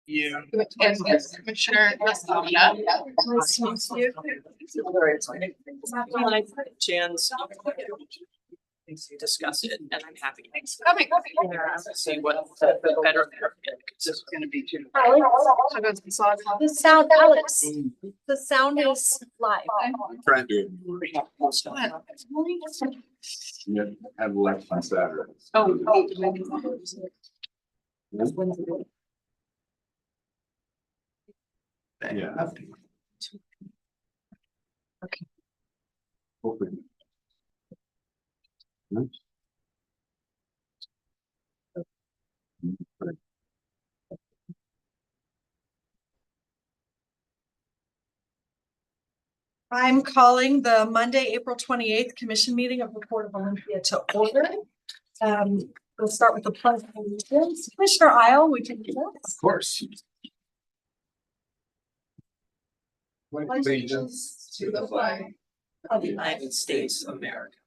Yeah. And Commissioner Escalona. Nice to meet you. Jan's discuss it, and I'm happy. Coming. See what the better. This is gonna be too. The sound, Alex, the sound is live. Trying to have left on Saturday. Yeah. Okay. Hopefully. I'm calling the Monday, April 28th commission meeting of the Port of Olympia to order. We'll start with the pledge of allegiance. Commissioner Isle, we can do this. Of course. Allegiance to the flag Of the United States of America.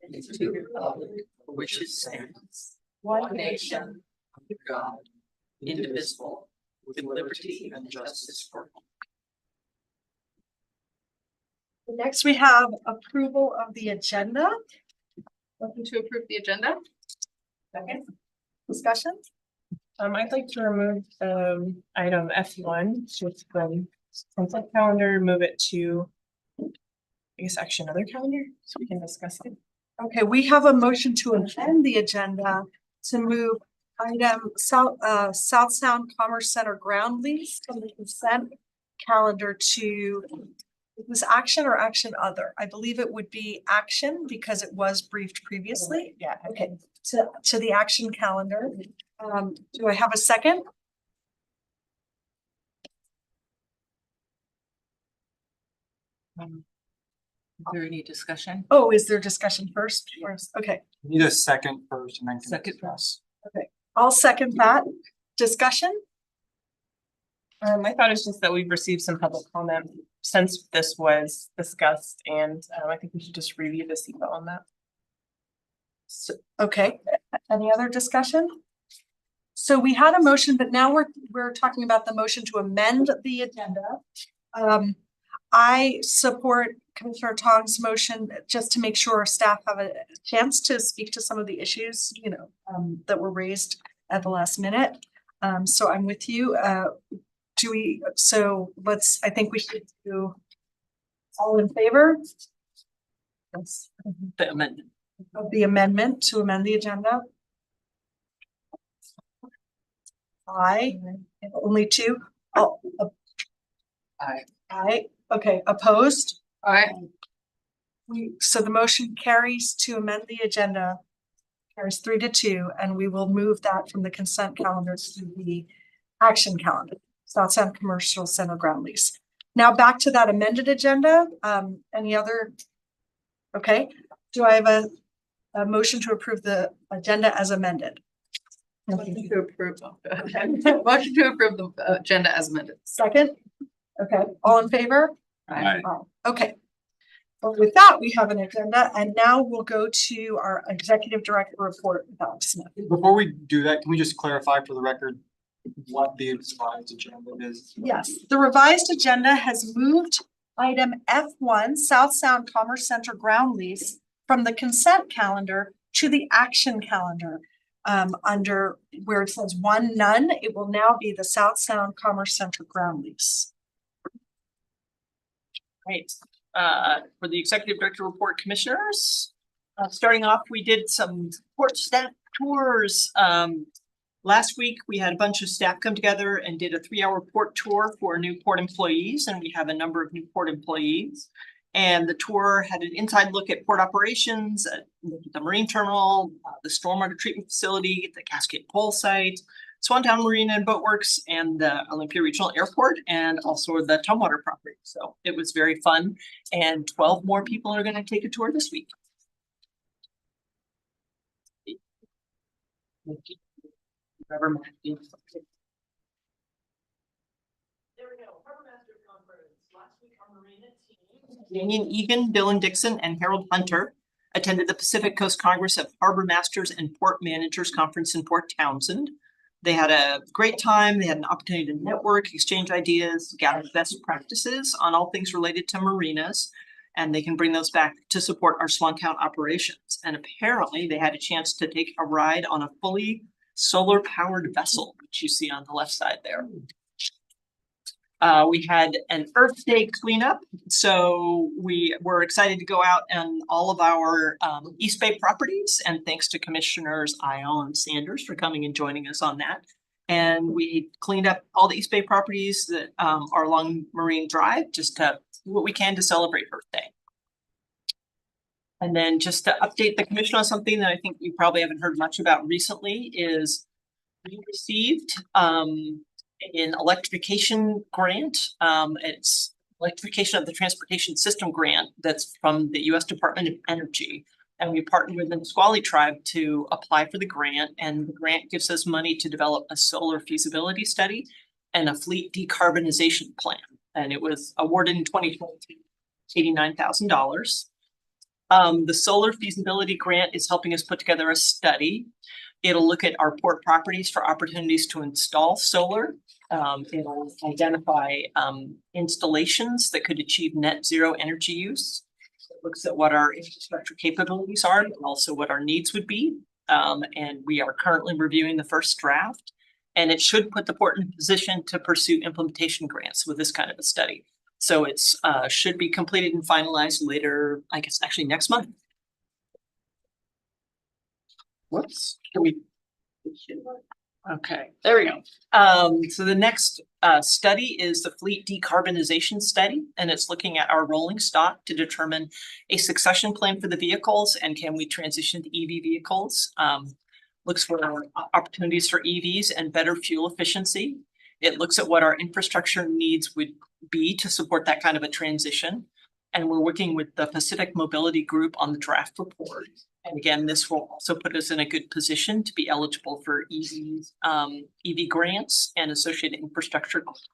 And to the republic for which it stands, one nation, under God, indivisible, with liberty and justice for all. Next, we have approval of the agenda. Looking to approve the agenda. Second. Discussion? I'd like to remove item F1, just from consent calendar, move it to, I guess, actually another calendar, so we can discuss it. Okay, we have a motion to amend the agenda to move item South Sound Commerce Center ground lease from the consent calendar to, it was action or action other? I believe it would be action because it was briefed previously. Yeah. Okay, to the action calendar. Do I have a second? Is there any discussion? Oh, is there discussion first? Okay, Need a second first and then. can Second. discuss. I'll second that. Discussion? My thought is just that we've received some public comment since this was discussed, and I think we should just review the CEQA on that. Okay, any other discussion? So we had a motion, but now we're talking about the motion to amend the agenda. I support Commissioner Tong's motion just to make sure our staff have a chance to speak to some of the issues, that were raised at the last minute. So I'm with you. I think we should do all in favor? Yes. The amendment. Of the amendment to amend the agenda? Aye, only two. Oh, aye, okay, opposed? Alright, So the motion carries to amend the agenda. Carries 3-2, and we will move that from the consent calendar to the action calendar. South Sound Commercial Center ground lease. Now back to that amended agenda. Any other? Okay, do I have a motion to approve the agenda as amended? motion to approve. Motion to approve the agenda as amended. Second? Okay, all in favor? Aye. Okay. Well, with that, we have an agenda, and now we'll go to our executive director report with Alex Smith. Before we do that, can we just clarify for the record what the revised agenda is? Yes, the revised agenda has moved item F1, South Sound Commerce Center ground lease, from the consent calendar to the action calendar. Under where it says 1 none, it will now be the South Sound Commerce Center ground lease. Right, for the executive director report, commissioners, starting off, we did some port staff tours. Last week, we had a bunch of staff come together and did a 3-hour port tour for new port employees, and we have a number of new port employees. And the tour had an inside look at port operations, the marine terminal, the stormwater treatment facility, the Cascade Pole site, Swantown Marina and Boatworks, and the Olympia Regional Airport, and also the Tumwater property. So it was very fun, and 12 more people are going to take a tour this week. There we go. Harbor Master Conference. Last week, our Marina team, Damian Egan, Dylan Dixon, and Harold Hunter attended the Pacific Coast Congress of Harbor Masters and Port Managers Conference in Port Townsend. They had a great time. They had an opportunity to network, exchange ideas, gather best practices on all things related to marinas. And they can bring those back to support our Swan Count operations. And apparently they had a chance to take a ride on a fully solar powered vessel, which you see on the left side there. We had an Earth Day cleanup, so we were excited to go out on all of our East Bay properties, and thanks to Commissioners Iall and Sanders for coming and joining us on that. And we cleaned up all the East Bay properties that are along Marine Drive, just to do what we can to celebrate Earth Day. And then just to update the commission on something that I think you probably haven't heard much about recently is we received an electrification grant. It's electrification of the transportation system grant that's from the US Department of Energy. And we partnered with the Nisqually tribe to apply for the grant, and the grant gives us money to develop a solar feasibility study and a fleet decarbonization plan. And it was awarded in 2022, $89,000. The solar feasibility grant is helping us put together a study. It'll look at our port properties for opportunities to install solar. It'll identify installations that could achieve net zero energy use. It looks at what our infrastructure capabilities are, and also what our needs would be. And we are currently reviewing the first draft. And it should put the port in position to pursue implementation grants with this kind of a study. So it's should be completed and finalized later, I guess, actually next month. Whoops, can we? Okay, there we go. So the next study is the fleet decarbonization study, and it's looking at our rolling stock to determine a succession plan for the vehicles and can we transition to EV vehicles. Looks for opportunities for EVs and better fuel efficiency. It looks at what our infrastructure needs would be to support that kind of a transition. And we're working with the Pacific Mobility Group on the draft report. And again, this will also put us in a good position to be eligible for EVs, EV grants and associated infrastructure grants.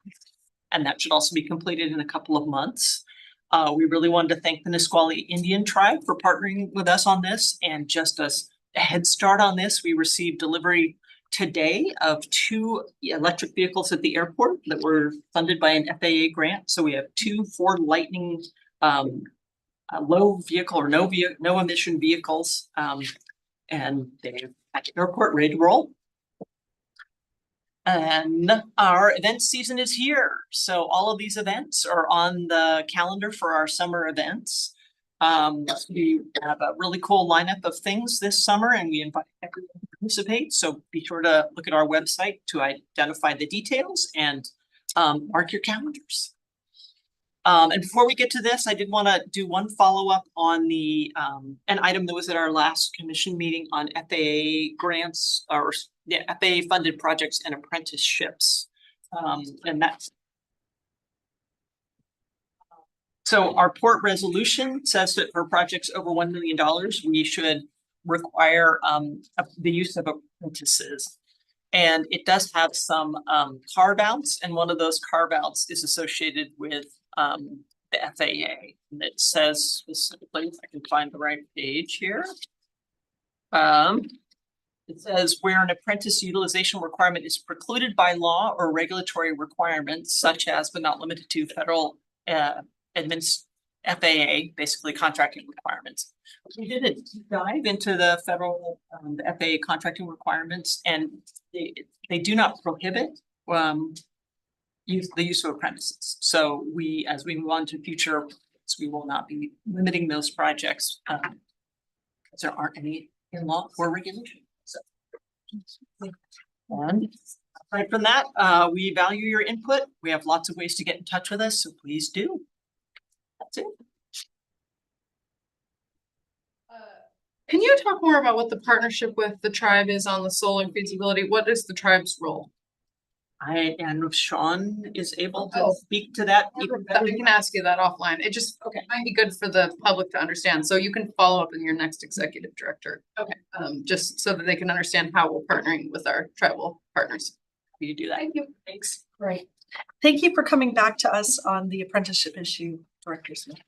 And that should also be completed in a couple of months. We really wanted to thank the Nisqually Indian tribe for partnering with us on this, and just as a head start on this, we received delivery today of 2 electric vehicles at the airport that were funded by an FAA grant. So we have 2 Ford Lightning low vehicle or no emission vehicles, and they're at the airport ready to roll. And our event season is here. So all of these events are on the calendar for our summer events. We have a really cool lineup of things this summer, and we invite everyone to participate. So be sure to look at our website to identify the details and mark your calendars. And before we get to this, I did want to do one follow-up on the an item that was at our last commission meeting on FAA grants, or FAA funded projects and apprenticeships. And that's so our port resolution says that for projects over $1 million, we should require the use of apprentices. And it does have some carve outs, and one of those carve outs is associated with the FAA. And it says specifically, if I can find the right page here. It says where an apprentice utilization requirement is precluded by law or regulatory requirements, such as but not limited to federal FAA, basically contracting requirements. We did a deep dive into the federal the FAA contracting requirements, and they do not prohibit the use of apprentices. So we, as we move on to future, we will not be limiting those projects because there aren't any in law or regulation. So, and aside from that, we value your input. We have lots of ways to get in touch with us, so please do. That's it. Can you talk more about what the partnership with the tribe is on the solar feasibility? What is the tribe's role? And if Sean is able to Oh. speak to that. I can ask you that offline. It just might be good for the public to understand, so you can follow up in your next executive director. Okay. Just so that they can understand how we're partnering with our tribal partners. You do that. Thank you. Thanks. Great. Thank you for coming back to us on the apprenticeship issue, Director Smith.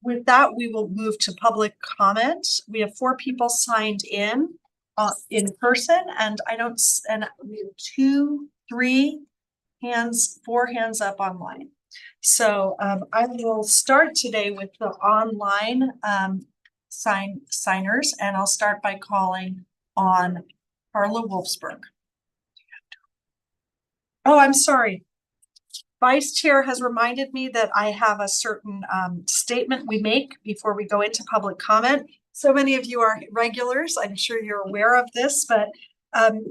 With that, we will move to public comment. We have 4 people signed in. in person, and I don't, and we have 2, 3 hands, 4 hands up online. So I will start today with the online signers, and I'll start by calling on Carla Wolfsburg. Oh, I'm sorry. Vice Chair has reminded me that I have a certain statement we make before we go into public comment. So many of you are regulars. I'm sure you're aware of this, but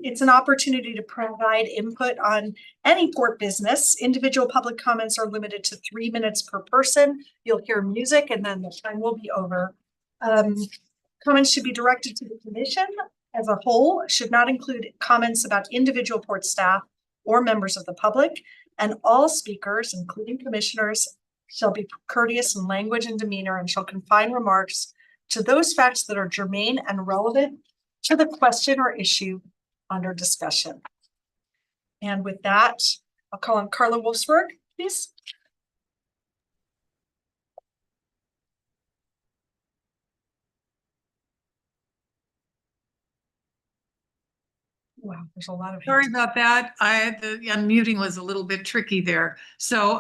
it's an opportunity to provide input on any port business. Individual public comments are limited to 3 minutes per person. You'll hear music and then the time will be over. Comments should be directed to the commission as a whole, should not include comments about individual port staff or members of the public. And all speakers, including commissioners, shall be courteous in language and demeanor and shall confine remarks to those facts that are germane and relevant to the question or issue under discussion. And with that, I'll call on Carla Wolfsburg, please. Wow, there's a lot of Sorry hands. about that. The unmuting was a little bit tricky there. So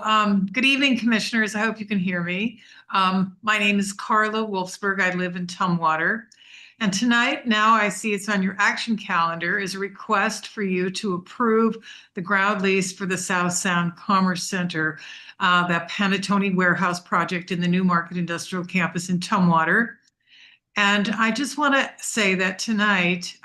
good evening, commissioners. I hope you can hear me. My name is Carla Wolfsburg. I live in Tumwater. And tonight, now I see it's on your action calendar, is a request for you to approve the ground lease for the South Sound Commerce Center, that Panattoni warehouse project in the New Market Industrial Campus in Tumwater. And I just want to say that tonight,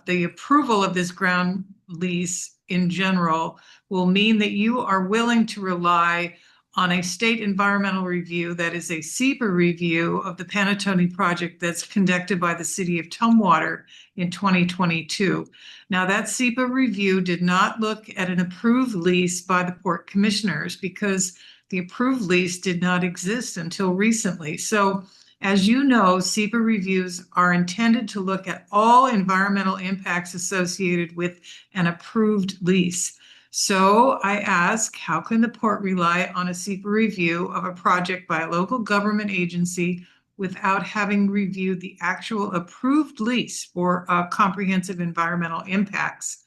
the approval of this ground lease in general will mean that you are willing to rely on a state environmental review that is a SEPA review of the Panattoni project that's conducted by the city of Tumwater in 2022. Now, that SEPA review did not look at an approved lease by the Port Commissioners because the approved lease did not exist until recently. So, as you know, SEPA reviews are intended to look at all environmental impacts associated with an approved lease. So I ask, how can the port rely on a SEPA review of a project by a local government agency without having reviewed the actual approved lease for comprehensive environmental impacts?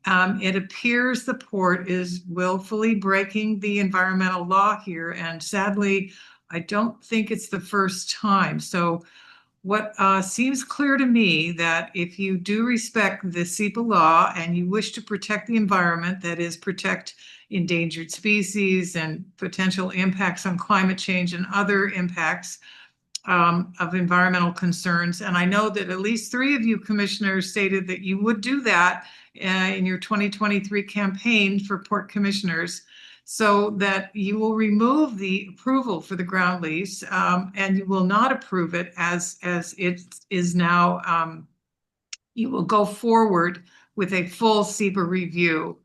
It appears the port is willfully breaking the environmental law here, and sadly, I don't think it's the first time. So what seems clear to me that if you do respect the SEPA law and you wish to protect the environment, that is, protect endangered species and potential impacts on climate change and other impacts of environmental concerns. And I know that at least 3 of you commissioners stated that you would do that in your 2023 campaign for port commissioners, so that you will remove the approval for the ground lease and you will not approve it as it is now. You will go forward with a full SEPA review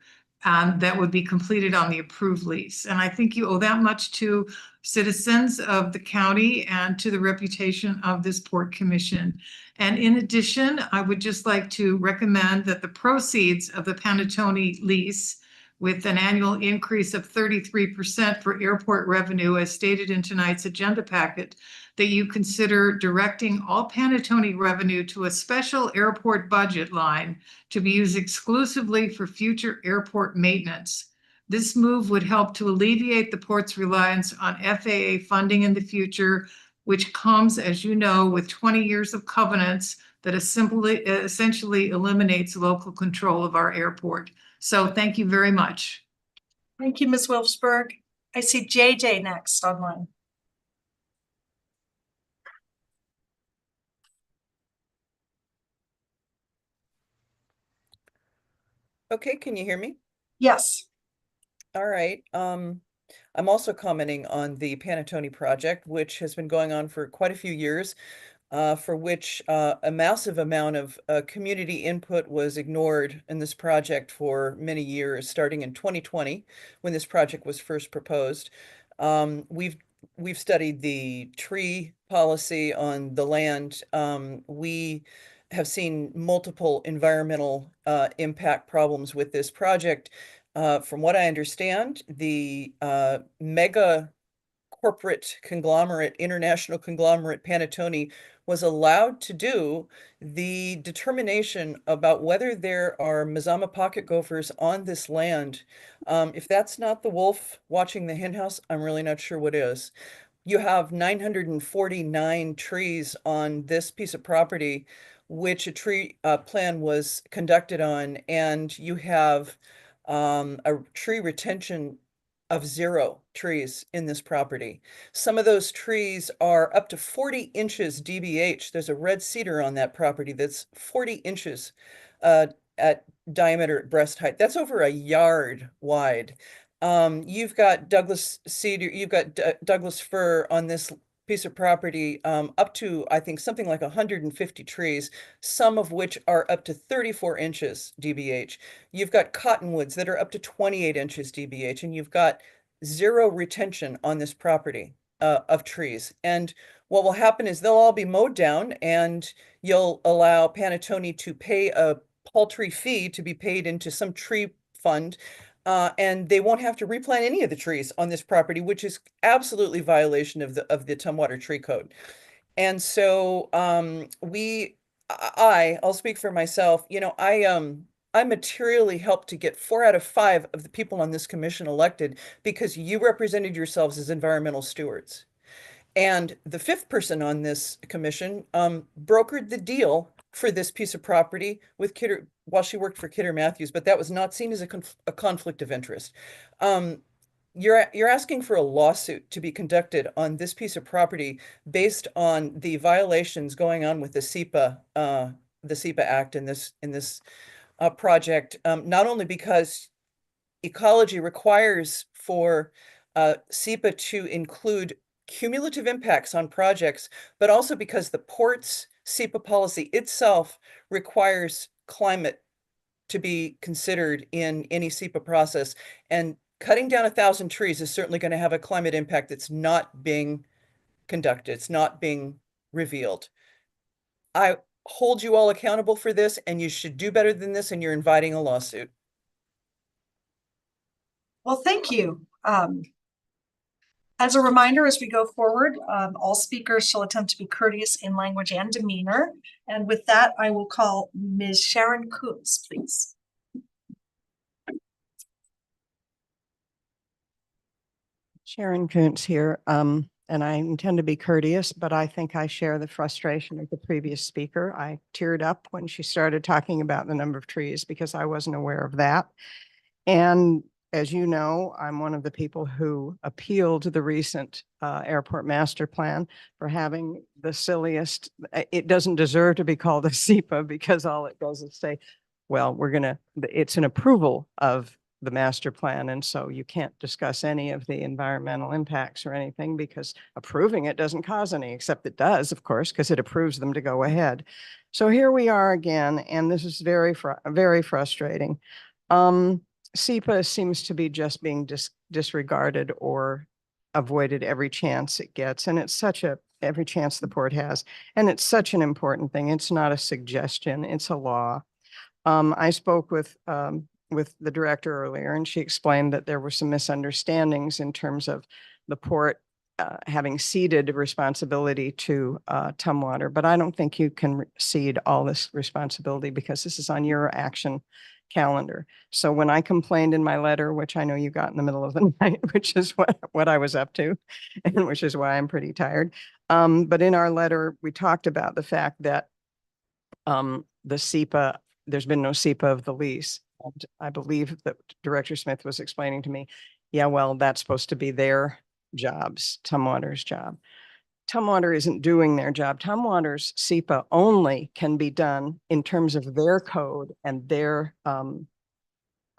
that would be completed on the approved lease. And I think you owe that much to citizens of the county and to the reputation of this Port Commission. And in addition, I would just like to recommend that the proceeds of the Panattoni lease, with an annual increase of 33% for airport revenue, as stated in tonight's agenda packet, that you consider directing all Panattoni revenue to a special airport budget line to be used exclusively for future airport maintenance. This move would help to alleviate the port's reliance on FAA funding in the future, which comes, as you know, with 20 years of covenants that essentially eliminates local control of our airport. So thank you very much. Thank you, Ms. Wolfsburg. I see JJ next online. Okay, can you hear me? Yes. All right. I'm also commenting on the Panattoni project, which has been going on for quite a few years, for which a massive amount of community input was ignored in this project for many years, starting in 2020, when this project was first proposed. We've studied the tree policy on the land. We have seen multiple environmental impact problems with this project. From what I understand, the mega corporate conglomerate, international conglomerate Panattoni was allowed to do, the determination about whether there are Mazama pocket gophers on this land, if that's not the wolf watching the henhouse, I'm really not sure what is. You have 949 trees on this piece of property, which a tree plan was conducted on, and you have a tree retention of 0 trees in this property. Some of those trees are up to 40 inches DBH. There's a red cedar on that property that's 40 inches at diameter at breast height. That's over a yard wide. You've got Douglas cedar, you've got Douglas fir on this piece of property, up to, I think, something like 150 trees, some of which are up to 34 inches DBH. You've got cottonwoods that are up to 28 inches DBH, and you've got 0 retention on this property of trees. And what will happen is they'll all be mowed down, and you'll allow Panattoni to pay a paltry fee to be paid into some tree fund. And they won't have to replant any of the trees on this property, which is absolutely violation of the Tumwater Tree Code. And so I'll speak for myself. You know, I materially helped to get 4 out of 5 of the people on this commission elected because you represented yourselves as environmental stewards. And the 5th person on this commission brokered the deal for this piece of property with Kidder while she worked for Kidder Matthews, but that was not seen as a conflict of interest. You're asking for a lawsuit to be conducted on this piece of property based on the violations going on with the SEPA Act in this project, not only because ecology requires for SEPA to include cumulative impacts on projects, but also because the port's SEPA policy itself requires climate to be considered in any SEPA process. And cutting down 1,000 trees is certainly going to have a climate impact that's not being conducted. It's not being revealed. I hold you all accountable for this, and you should do better than this, and you're inviting a lawsuit. Well, thank you. As a reminder, as we go forward, all speakers shall attempt to be courteous in language and demeanor. And with that, I will call Ms. Sharon Koontz, please. Sharon Koontz here, and I intend to be courteous, but I think I share the frustration of the previous speaker. I teared up when she started talking about the number of trees because I wasn't aware of that. And as you know, I'm one of the people who appealed the recent airport master plan for having the silliest, it doesn't deserve to be called a SEPA because all it does is say, well, it's an approval of the master plan. And so you can't discuss any of the environmental impacts or anything because approving it doesn't cause any, except it does, of course, because it approves them to go ahead. So here we are again, and this is very frustrating. SEPA seems to be just being disregarded or avoided every chance it gets. And it's every chance the port has. And it's such an important thing. It's not a suggestion, it's a law. I spoke with the director earlier, and she explained that there were some misunderstandings in terms of the port having ceded responsibility to Tumwater, but I don't think you can cede all this responsibility because this is on your action calendar. So when I complained in my letter, which I know you got in the middle of the night, which is what I was up to, and which is why I'm pretty tired. But in our letter, we talked about the fact that the SEPA, there's been no SEPA of the lease. And I believe that Director Smith was explaining to me, yeah, well, that's supposed to be their jobs, Tumwater's job. Tumwater isn't doing their job. Tumwater's SEPA only can be done in terms of their code and their,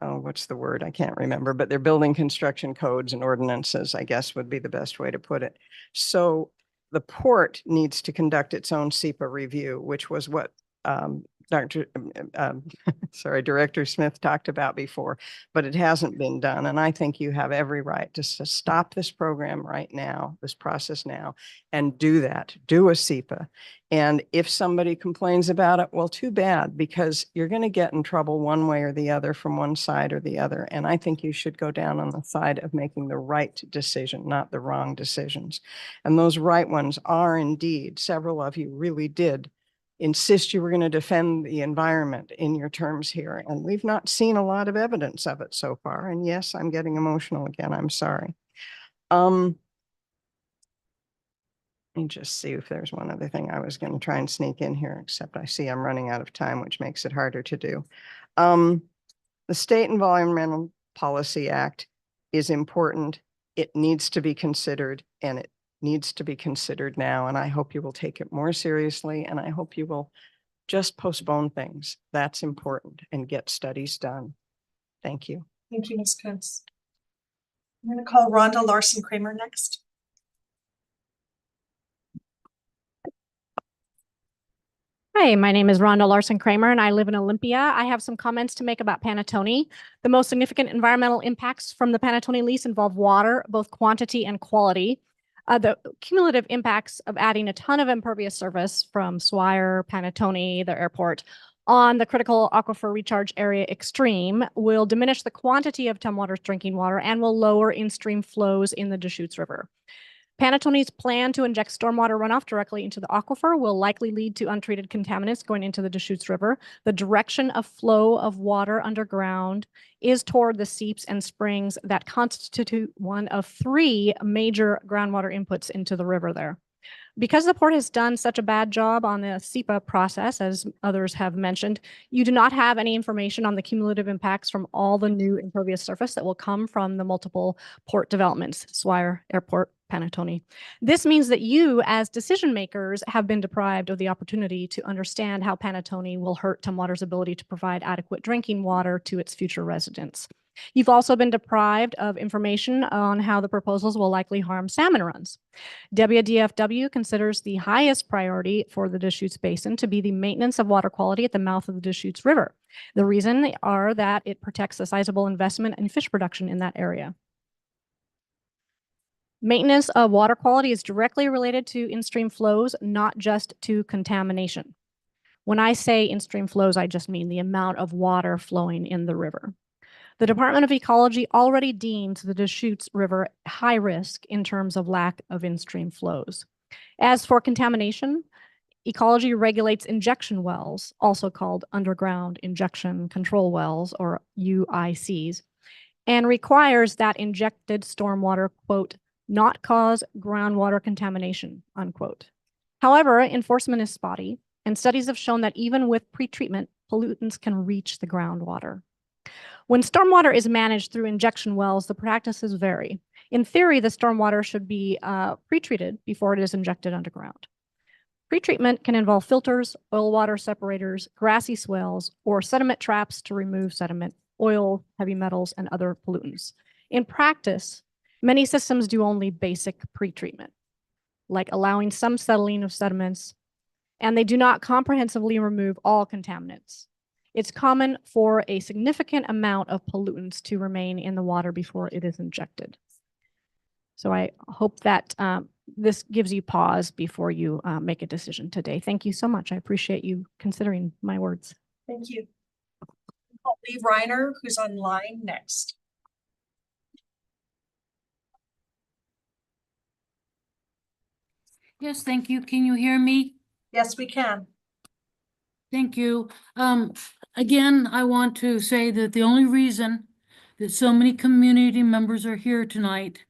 what's the word? I can't remember, but their building construction codes and ordinances, I guess would be the best way to put it. So the port needs to conduct its own SEPA review, which was what sorry, Director Smith talked about before, but it hasn't been done. And I think you have every right to stop this program right now, this process now, and do that, do a SEPA. And if somebody complains about it, well, too bad, because you're going to get in trouble one way or the other from one side or the other. And I think you should go down on the side of making the right decision, not the wrong decisions. And those right ones are indeed, several of you really did insist you were going to defend the environment in your terms here. And we've not seen a lot of evidence of it so far. And yes, I'm getting emotional again. I'm sorry. Let me just see if there's one other thing I was going to try and sneak in here, except I see I'm running out of time, which makes it harder to do. The State Environmental Policy Act is important. It needs to be considered, and it needs to be considered now. And I hope you will take it more seriously, and I hope you will just postpone things. That's important, and get studies done. Thank you. Thank you, Ms. Kuntz. I'm going to call Rhonda Larson Kramer next. Hi, my name is Rhonda Larson Kramer and I live in Olympia. I have some comments to make about Panattoni. The most significant environmental impacts from the Panattoni lease involve water, both quantity and quality. The cumulative impacts of adding a ton of impervious surface from Swire, Panattoni, the airport, on the critical aquifer recharge area extreme will diminish the quantity of Tumwater's drinking water and will lower in-stream flows in the Deschutes River. Panattoni's plan to inject stormwater runoff directly into the aquifer will likely lead to untreated contaminants going into the Deschutes River. The direction of flow of water underground is toward the seeps and springs that constitute one of 3 major groundwater inputs into the river there. Because the port has done such a bad job on the SEPA process, as others have mentioned, you do not have any information on the cumulative impacts from all the new impervious surface that will come from the multiple port developments, Swire, Airport, Panattoni. This means that you, as decision makers, have been deprived of the opportunity to understand how Panattoni will hurt Tumwater's ability to provide adequate drinking water to its future residents. You've also been deprived of information on how the proposals will likely harm salmon runs. WDFW considers the highest priority for the Deschutes Basin to be the maintenance of water quality at the mouth of the Deschutes River. The reason are that it protects a sizable investment in fish production in that area. Maintenance of water quality is directly related to in-stream flows, not just to contamination. When I say in-stream flows, I just mean the amount of water flowing in the river. The Department of Ecology already deems the Deschutes River high risk in terms of lack of in-stream flows. As for contamination, ecology regulates injection wells, also called underground injection control wells, or UICs, and requires that injected stormwater, quote, not cause groundwater contamination, unquote. However, enforcement is spotty, and studies have shown that even with pretreatment, pollutants can reach the groundwater. When stormwater is managed through injection wells, the practices vary. In theory, the stormwater should be pretreated before it is injected underground. Pretreatment can involve filters, oil water separators, grassy swales, or sediment traps to remove sediment, oil, heavy metals, and other pollutants. In practice, many systems do only basic pretreatment, like allowing some settling of sediments, and they do not comprehensively remove all contaminants. It's common for a significant amount of pollutants to remain in the water before it is injected. So I hope that this gives you pause before you make a decision today. Thank you so much. I appreciate you considering my words. Thank you. I'll Lee Reiner, who's online next. Yes, thank you. Can you hear me? Yes, we can. Thank you. Again, I want to say that the only reason that so many community members are here tonight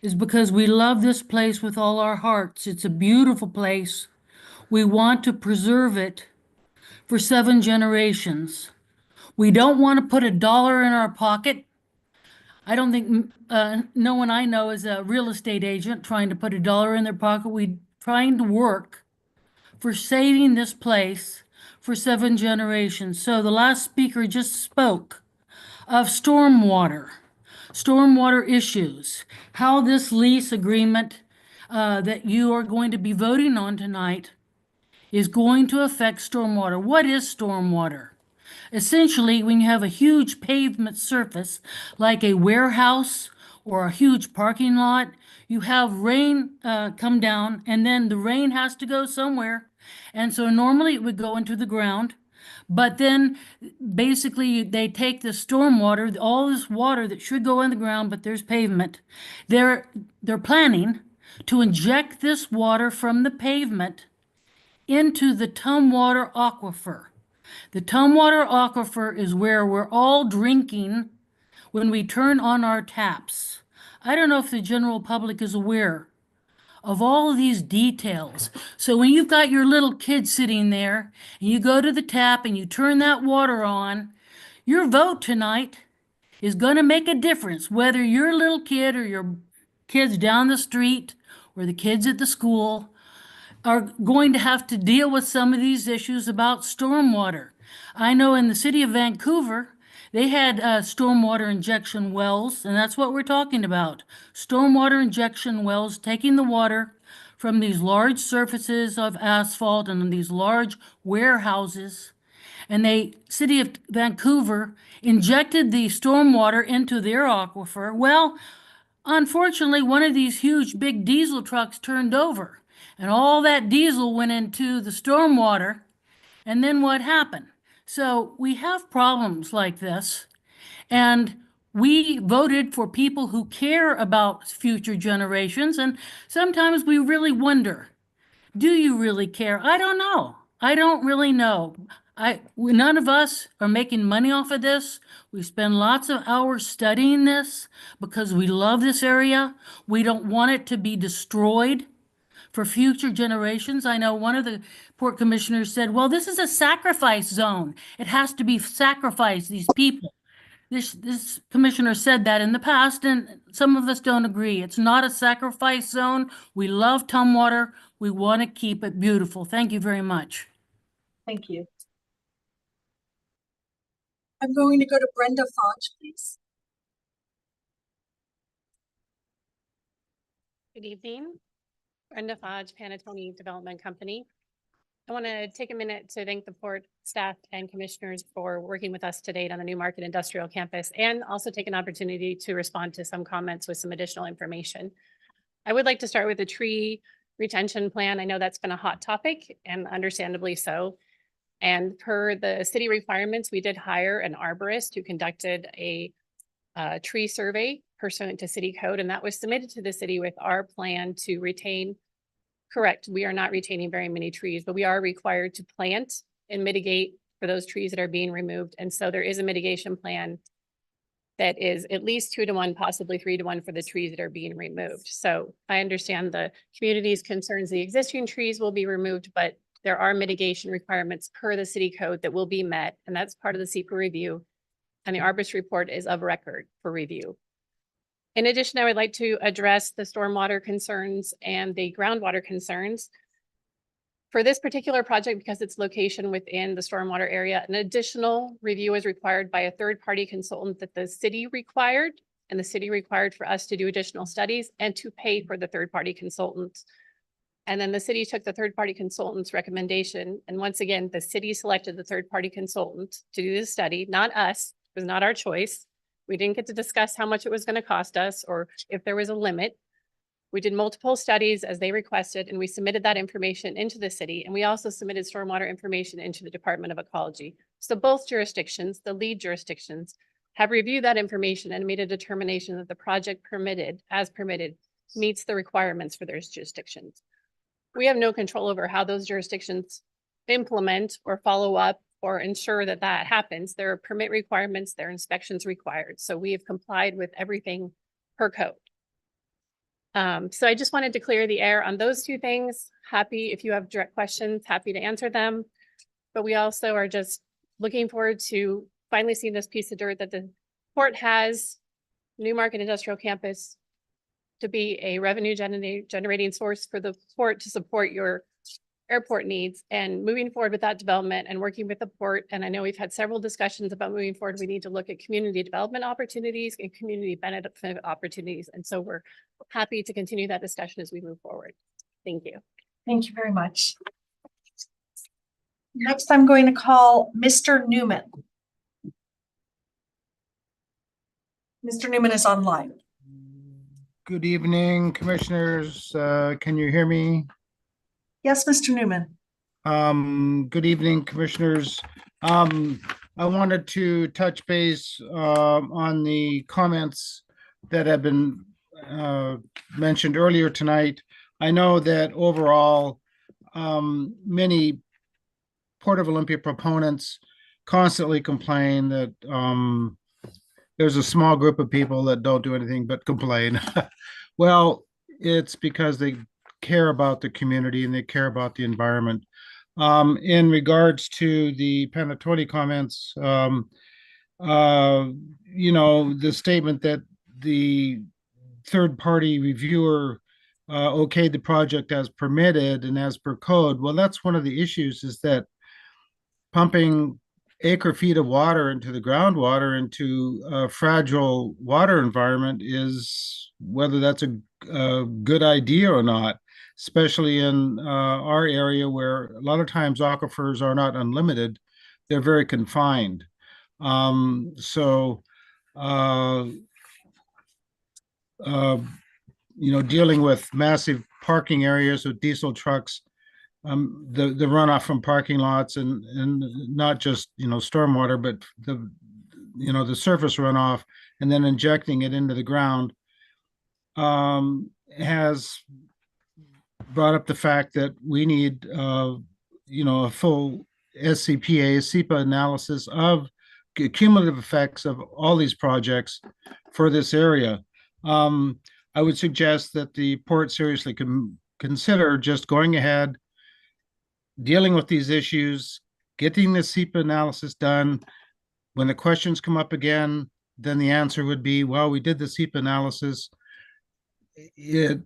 is because we love this place with all our hearts. It's a beautiful place. We want to preserve it for 7 generations. We don't want to put a dollar in our pocket. I don't think no one I know is a real estate agent trying to put a dollar in their pocket. We're trying to work for saving this place for 7 generations. So the last speaker just spoke of stormwater issues, how this lease agreement that you are going to be voting on tonight is going to affect stormwater. What is stormwater? Essentially, when you have a huge pavement surface, like a warehouse or a huge parking lot, you have rain come down, and then the rain has to go somewhere. And so normally it would go into the ground. But then basically they take the stormwater, all this water that should go in the ground, but there's pavement. They're planning to inject this water from the pavement into the Tumwater Aquifer. The Tumwater Aquifer is where we're all drinking when we turn on our taps. I don't know if the general public is aware of all of these details. So when you've got your little kid sitting there and you go to the tap and you turn that water on, your vote tonight is going to make a difference, whether your little kid or your kids down the street or the kids at the school are going to have to deal with some of these issues about stormwater. I know in the city of Vancouver, they had stormwater injection wells, and that's what we're talking about. Stormwater injection wells, taking the water from these large surfaces of asphalt and these large warehouses. And the city of Vancouver injected the stormwater into their aquifer. Well, unfortunately, one of these huge big diesel trucks turned over, and all that diesel went into the stormwater. And then what happened? So we have problems like this, and we voted for people who care about future generations, and sometimes we really wonder, do you really care? I don't know. I don't really know. None of us are making money off of this. We spend lots of hours studying this because we love this area. We don't want it to be destroyed for future generations. I know one of the port commissioners said, well, this is a sacrifice zone. It has to be sacrificed, these people. This commissioner said that in the past, and some of us don't agree. It's not a sacrifice zone. We love Tumwater. We want to keep it beautiful. Thank you very much. Thank you. I'm going to go to Brenda Fodge, please. Good evening. Brenda Fodge, Panattoni Development Company. I want to take a minute to thank the port staff and commissioners for working with us to date on the Newmarket Industrial Campus, and also take an opportunity to respond to some comments with some additional information. I would like to start with the tree retention plan. I know that's been a hot topic, and understandably so. And per the city requirements, we did hire an arborist who conducted a tree survey pursuant to city code, and that was submitted to the city with our plan to retain. Correct, we are not retaining very many trees, but we are required to plant and mitigate for those trees that are being removed. And so there is a mitigation plan that is at least 2-to-1, possibly 3-to-1 for the trees that are being removed. So I understand the community's concerns. The existing trees will be removed, but there are mitigation requirements per the city code that will be met, and that's part of the CEQA review. And the arborist report is of record for review. In addition, I would like to address the stormwater concerns and the groundwater concerns. For this particular project, because its location within the stormwater area, an additional review is required by a third-party consultant that the city required, and the city required for us to do additional studies and to pay for the third-party consultant. And then the city took the third-party consultant's recommendation. And once again, the city selected the third-party consultant to do the study, not us. It was not our choice. We didn't get to discuss how much it was going to cost us or if there was a limit. We did multiple studies as they requested, and we submitted that information into the city. And we also submitted stormwater information into the Department of Ecology. So both jurisdictions, the lead jurisdictions, have reviewed that information and made a determination that the project as permitted, meets the requirements for those jurisdictions. We have no control over how those jurisdictions implement or follow up or ensure that that happens. There are permit requirements, there are inspections required. So we have complied with everything per code. So I just wanted to clear the air on those two things. Happy if you have direct questions, happy to answer them. But we also are just looking forward to finally seeing this piece of dirt that the port has, Newmarket Industrial Campus, to be a revenue generating source for the port to support your airport needs, and moving forward with that development and working with the port. And I know we've had several discussions about moving forward. We need to look at community development opportunities and community benefit opportunities. And so we're happy to continue that discussion as we move forward. Thank you. Thank you very much. Next, I'm going to call Mr. Newman. Mr. Newman is online. Good evening, commissioners. Can you hear me? Yes, Mr. Newman. Good evening, commissioners. I wanted to touch base on the comments that have been mentioned earlier tonight. I know that overall, many Port of Olympia proponents constantly complain that there's a small group of people that don't do anything but complain. Well, it's because they care about the community and they care about the environment. In regards to the Panattoni comments, the statement that the third-party reviewer okayed the project as permitted and as per code. Well, that's one of the issues, is that pumping acre feet of water into the groundwater into a fragile water environment is whether that's a good idea or not, especially in our area where a lot of times aquifers are not unlimited, they're very confined. Dealing with massive parking areas with diesel trucks, the runoff from parking lots and not just stormwater, but the surface runoff and then injecting it into the ground has brought up the fact that we need a full SEPA analysis of cumulative effects of all these projects for this area. I would suggest that the port seriously consider just going ahead, dealing with these issues, getting the SEPA analysis done. When the questions come up again, then the answer would be, well, we did the SEPA analysis. It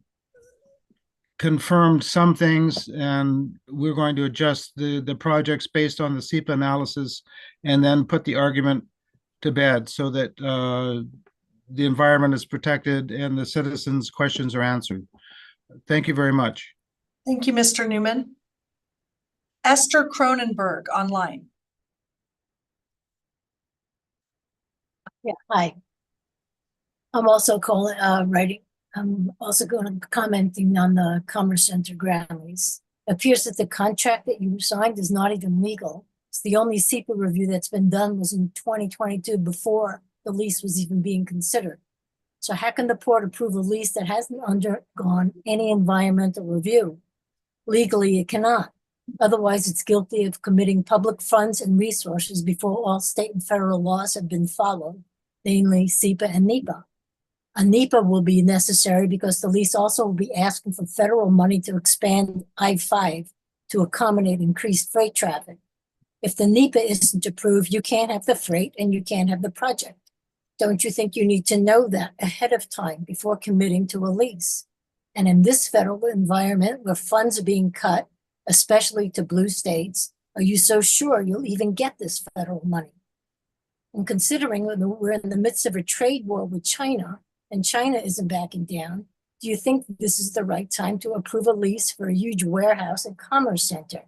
confirmed some things, and we're going to adjust the projects based on the SEPA analysis and then put the argument to bed so that the environment is protected and the citizens' questions are answered. Thank you very much. Thank you, Mr. Newman. Esther Cronenberg online. Yeah, hi. I'm also I'm also commenting on the Commerce Center ground lease. It appears that the contract that you signed is not even legal. It's the only SEPA review that's been done was in 2022 before the lease was even being considered. So how can the port approve a lease that hasn't undergone any environmental review? Legally, it cannot. Otherwise, it's guilty of committing public funds and resources before all state and federal laws have been followed, namely SEPA and NEPA. A NEPA will be necessary because the lease also will be asking for federal money to expand I-5 to accommodate increased freight traffic. If the NEPA isn't approved, you can't have the freight and you can't have the project. Don't you think you need to know that ahead of time before committing to a lease? And in this federal environment where funds are being cut, especially to blue states, are you so sure you'll even get this federal money? And considering we're in the midst of a trade war with China, and China isn't backing down, do you think this is the right time to approve a lease for a huge warehouse and commerce center?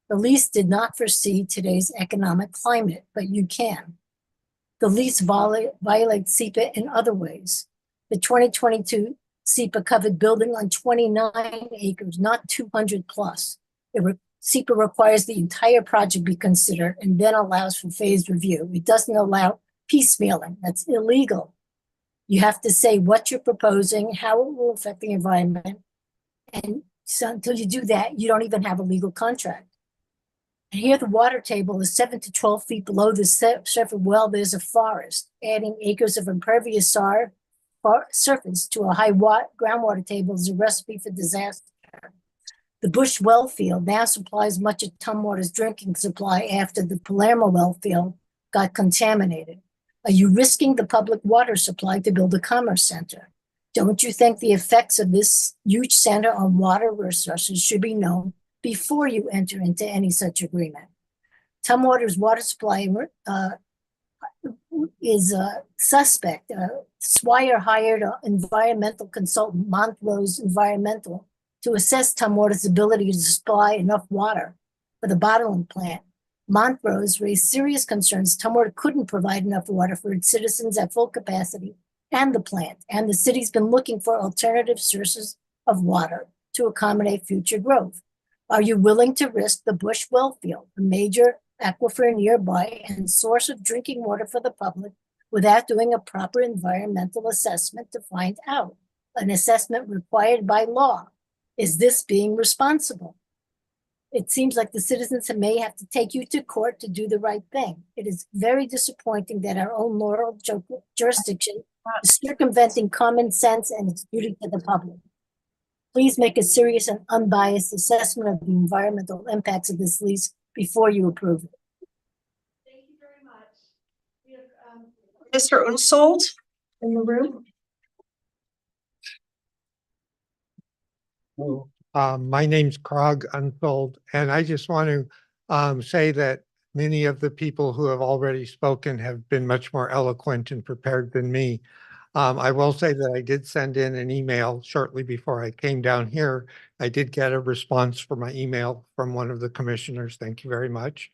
The lease did not foresee today's economic climate, but you can. The lease violates SEPA in other ways. The 2022 SEPA covered building on 29 acres, not 200 plus. SEPA requires the entire project be considered and then allows for phased review. It doesn't allow piecemealing. That's illegal. You have to say what you're proposing, how it will affect the environment. And so until you do that, you don't even have a legal contract. And here the water table is 7 to 12 feet below the surface well. There's a forest. Adding acres of impervious surface to a high groundwater table is a recipe for disaster. The Bush well field now supplies much of Tumwater's drinking supply after the Palermo well field got contaminated. Are you risking the public water supply to build a commerce center? Don't you think the effects of this huge center on water resources should be known before you enter into any such agreement? Tumwater's water supply is suspect. Swire hired an environmental consultant, Montrose Environmental, to assess Tumwater's ability to supply enough water. for the bottling plant. Montrose raised serious concerns Tumwater couldn't provide enough water for its citizens at full capacity and the plant, and the city's been looking for alternative sources of water to accommodate future growth. Are you willing to risk the Bush well field, a major aquifer nearby and source of drinking water for the public, without doing a proper environmental assessment to find out? An assessment required by law. Is this being responsible? It seems like the citizens may have to take you to court to do the right thing. It is very disappointing that our own moral jurisdiction is circumventing common sense and its duty to the public. Please make a serious and unbiased assessment of the environmental impacts of this lease before you approve it. Thank you very much. We have Mr. Unsold in the room. My name's Krog Unfold, and I just want to say that many of the people who have already spoken have been much more eloquent and prepared than me. I will say that I did send in an email shortly before I came down here. I did get a response for my email from one of the commissioners. Thank you very much.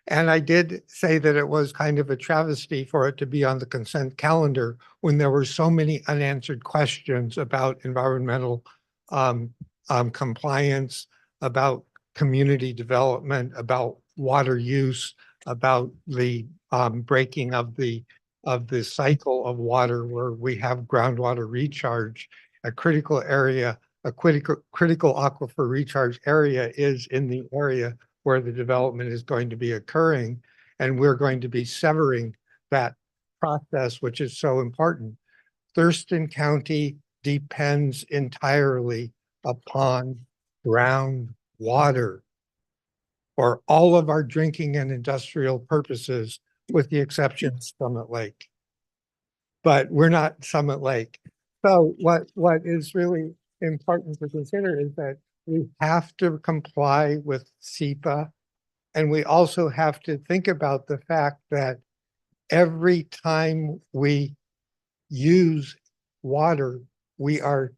And I did say that it was kind of a travesty for it to be on the consent calendar when there were so many unanswered questions about environmental compliance, about community development, about water use, about the breaking of the cycle of water where we have groundwater recharge. A critical area, a critical aquifer recharge area is in the area where the development is going to be occurring, and we're going to be severing that process, which is so important. Thurston County depends entirely upon groundwater for all of our drinking and industrial purposes, with the exception of Summit Lake. But we're not Summit Lake. So what is really important to consider is that we have to comply with SEPA, and we also have to think about the fact that every time we use water, we are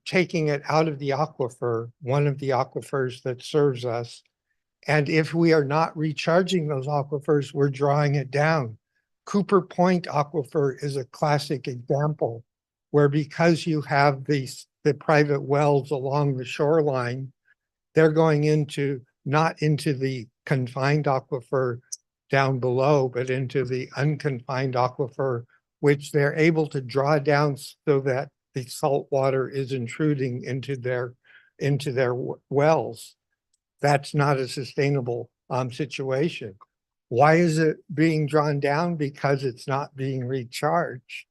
taking it out of the aquifer, one of the aquifers that serves us. And if we are not recharging those aquifers, we're drawing it down. Cooper Point Aquifer is a classic example where, because you have the private wells along the shoreline, they're going not into the confined aquifer down below, but into the unconfined aquifer, which they're able to draw down so that the salt water is intruding into their wells. That's not a sustainable situation. Why is it being drawn down? Because it's not being recharged.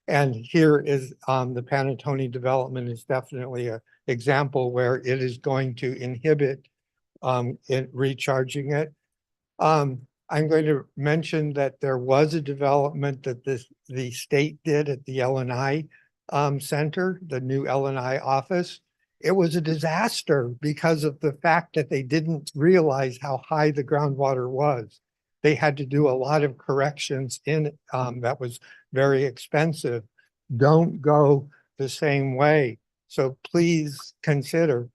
And here is the Panattoni development is definitely an example where it is going to inhibit recharging it. I'm going to mention that there was a development that the state did at the L&I Center, the new L&I office. It was a disaster because of the fact that they didn't realize how high the groundwater was. They had to do a lot of corrections in that was very expensive. Don't go the same way. So please consider.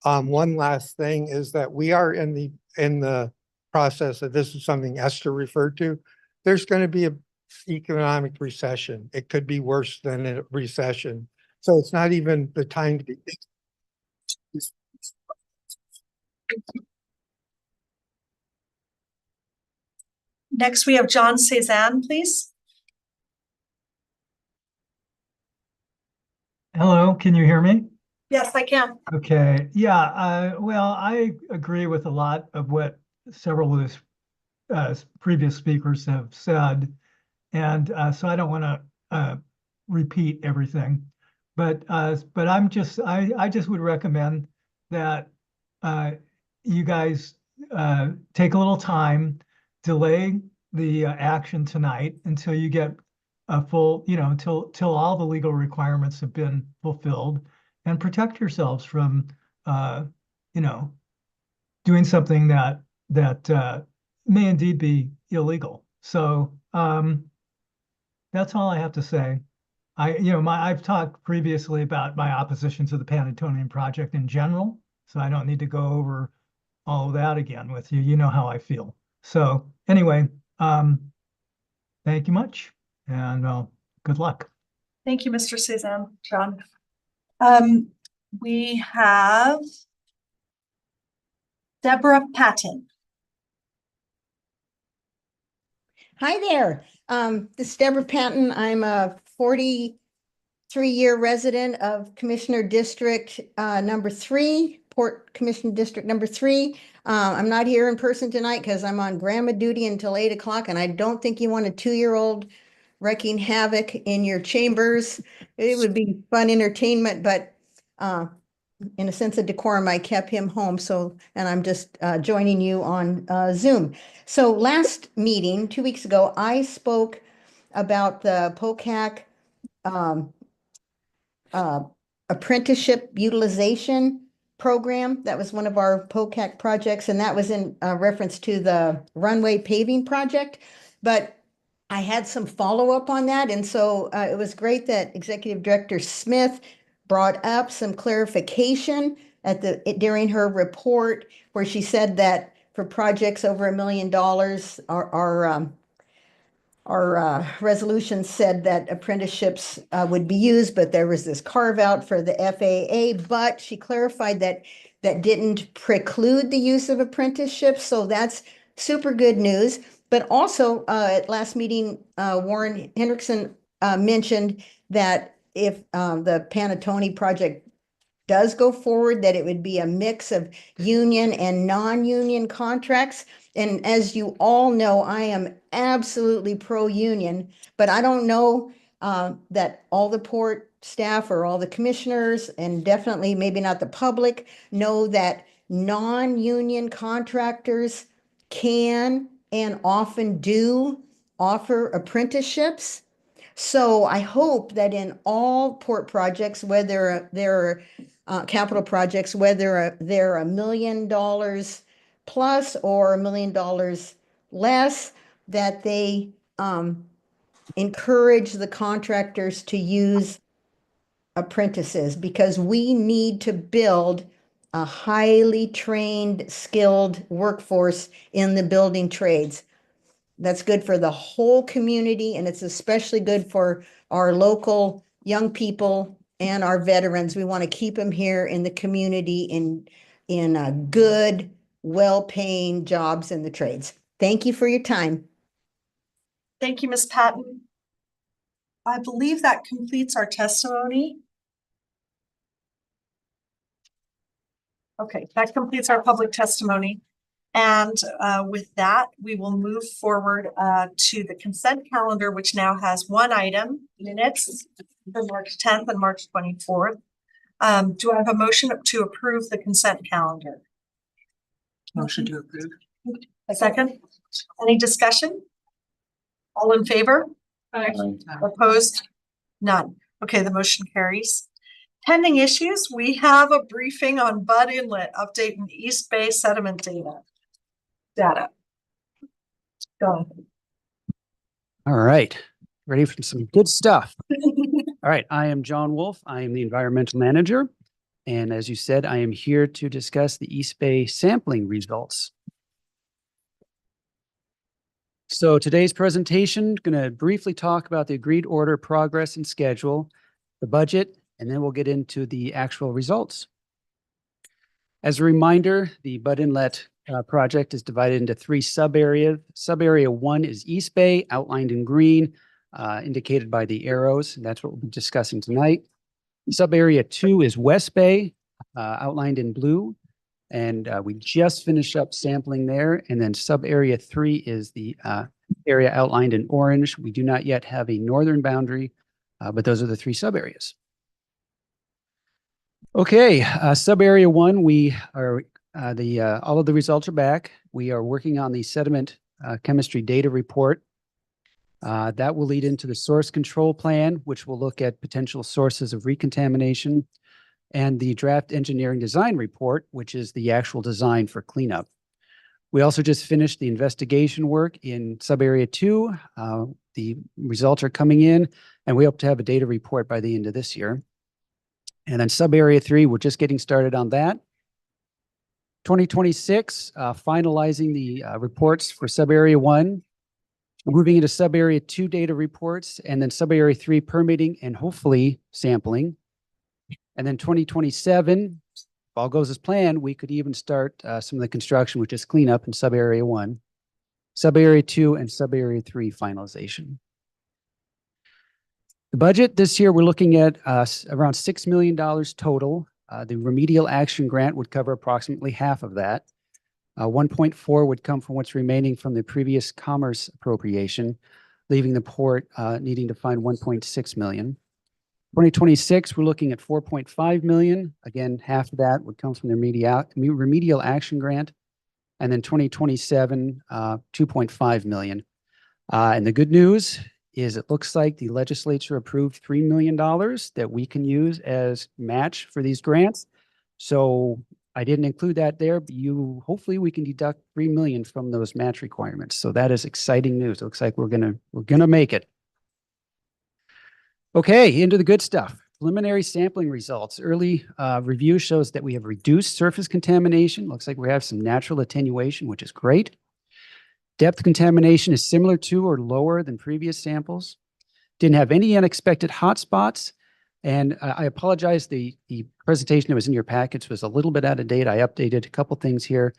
One last thing is that we are in the process of, this is something Esther referred to. There's going to be an economic recession. It could be worse than a recession. So it's not even the time to be. Next, we have John Cezanne, please. Hello, can you hear me? Yes, I can. Okay, yeah, well, I agree with a lot of what several of the previous speakers have said. And so I don't want to repeat everything, but I just would recommend that you guys take a little time, delay the action tonight until you get a full, until all the legal requirements have been fulfilled, and protect yourselves from, doing something that may indeed be illegal. So that's all I have to say. I've talked previously about my opposition to the Panattonian project in general, So I don't need to go over all of that again with you. You know how I feel. So anyway, thank you much and good luck. Thank you, Mr. Suzanne, John. We have Deborah Patton. Hi there. This is Deborah Patton. I'm a 43-year resident of Commissioner District number 3, Port Commissioner District number 3. I'm not here in person tonight because I'm on grandma duty until 8 o'clock, and I don't think you want a 2-year-old wreaking havoc in your chambers. It would be fun entertainment, but in a sense of decorum, I kept him home. So, and I'm just joining you on Zoom. So last meeting, 2 weeks ago, I spoke about the POCAC apprenticeship utilization program. That was one of our POCAC projects, and that was in reference to the runway paving project. But I had some follow-up on that, and so it was great that Executive Director Smith brought up some clarification during her report, where she said that for projects over $1 million, our resolution said that apprenticeships would be used, but there was this carve out for the FAA. But she clarified that that didn't preclude the use of apprenticeships, so that's super good news. But also at last meeting, Warren Hendrickson mentioned that if the Panattoni project does go forward, that it would be a mix of union and non-union contracts. And as you all know, I am absolutely pro-union, but I don't know that all the port staff or all the commissioners, and definitely maybe not the public, know that non-union contractors can and often do offer apprenticeships. So I hope that in all port projects, whether they're capital projects, whether they're $1 million plus or $1 million less, that they encourage the contractors to use apprentices, because we need to build a highly trained, skilled workforce in the building trades. That's good for the whole community, and it's especially good for our local young people and our veterans. We want to keep them here in the community in good, well-paying jobs in the trades. Thank you for your time. Thank you, Ms. Patton. I believe that completes our testimony. Okay, that completes our public testimony. And with that, we will move forward to the consent calendar, which now has one item, minutes for March 10th and March 24th. Do I have a motion to approve the consent calendar? Motion to approve. A second? Any discussion? All in favor? Opposed? None. Okay, the motion carries. Pending issues, we have a briefing on Bud Inlet update in East Bay sediment data. Go. All right, ready for some good stuff. All right, I am John Wolf. I am the environmental manager. And as you said, I am here to discuss the East Bay sampling results. So today's presentation, going to briefly talk about the agreed order, progress and schedule, the budget, and then we'll get into the actual results. As a reminder, the Bud Inlet project is divided into 3 sub-areas. Sub-area 1 is East Bay, outlined in green, indicated by the arrows. That's what we'll be discussing tonight. Sub-area 2 is West Bay, outlined in blue. And we just finished up sampling there. And then sub-area 3 is the area outlined in orange. We do not yet have a northern boundary, but those are the 3 sub-areas. Okay, sub-area 1, we are all of the results are back. We are working on the sediment chemistry data report. That will lead into the source control plan, which will look at potential sources of recontamination, and the draft engineering design report, which is the actual design for cleanup. We also just finished the investigation work in sub-area 2. The results are coming in, and we hope to have a data report by the end of this year. And then sub-area 3, we're just getting started on that. 2026, finalizing the reports for sub-area 1, moving into sub-area 2 data reports, and then sub-area 3 permitting and hopefully sampling. And then 2027, if all goes as planned, we could even start some of the construction, which is cleanup in sub-area 1, sub-area 2, and sub-area 3 finalization. The budget this year, we're looking at around $6 million total. The remedial action grant would cover approximately half of that. 1.4 would come from what's remaining from the previous commerce appropriation, leaving the port needing to find 1.6 million. 2026, we're looking at 4.5 million. Again, half of that would come from the remedial action grant. And then 2027, 2.5 million. And the good news is it looks like the legislature approved $3 million that we can use as match for these grants. So I didn't include that there, but hopefully we can deduct 3 million from those match requirements. So that is exciting news. It looks like we're gonna make it. Okay, into the good stuff. Preliminary sampling results. Early review shows that we have reduced surface contamination. Looks like we have some natural attenuation, which is great. Depth contamination is similar to or lower than previous samples. Didn't have any unexpected hotspots. And I apologize, the presentation that was in your packets was a little bit out of date. I updated a couple things here.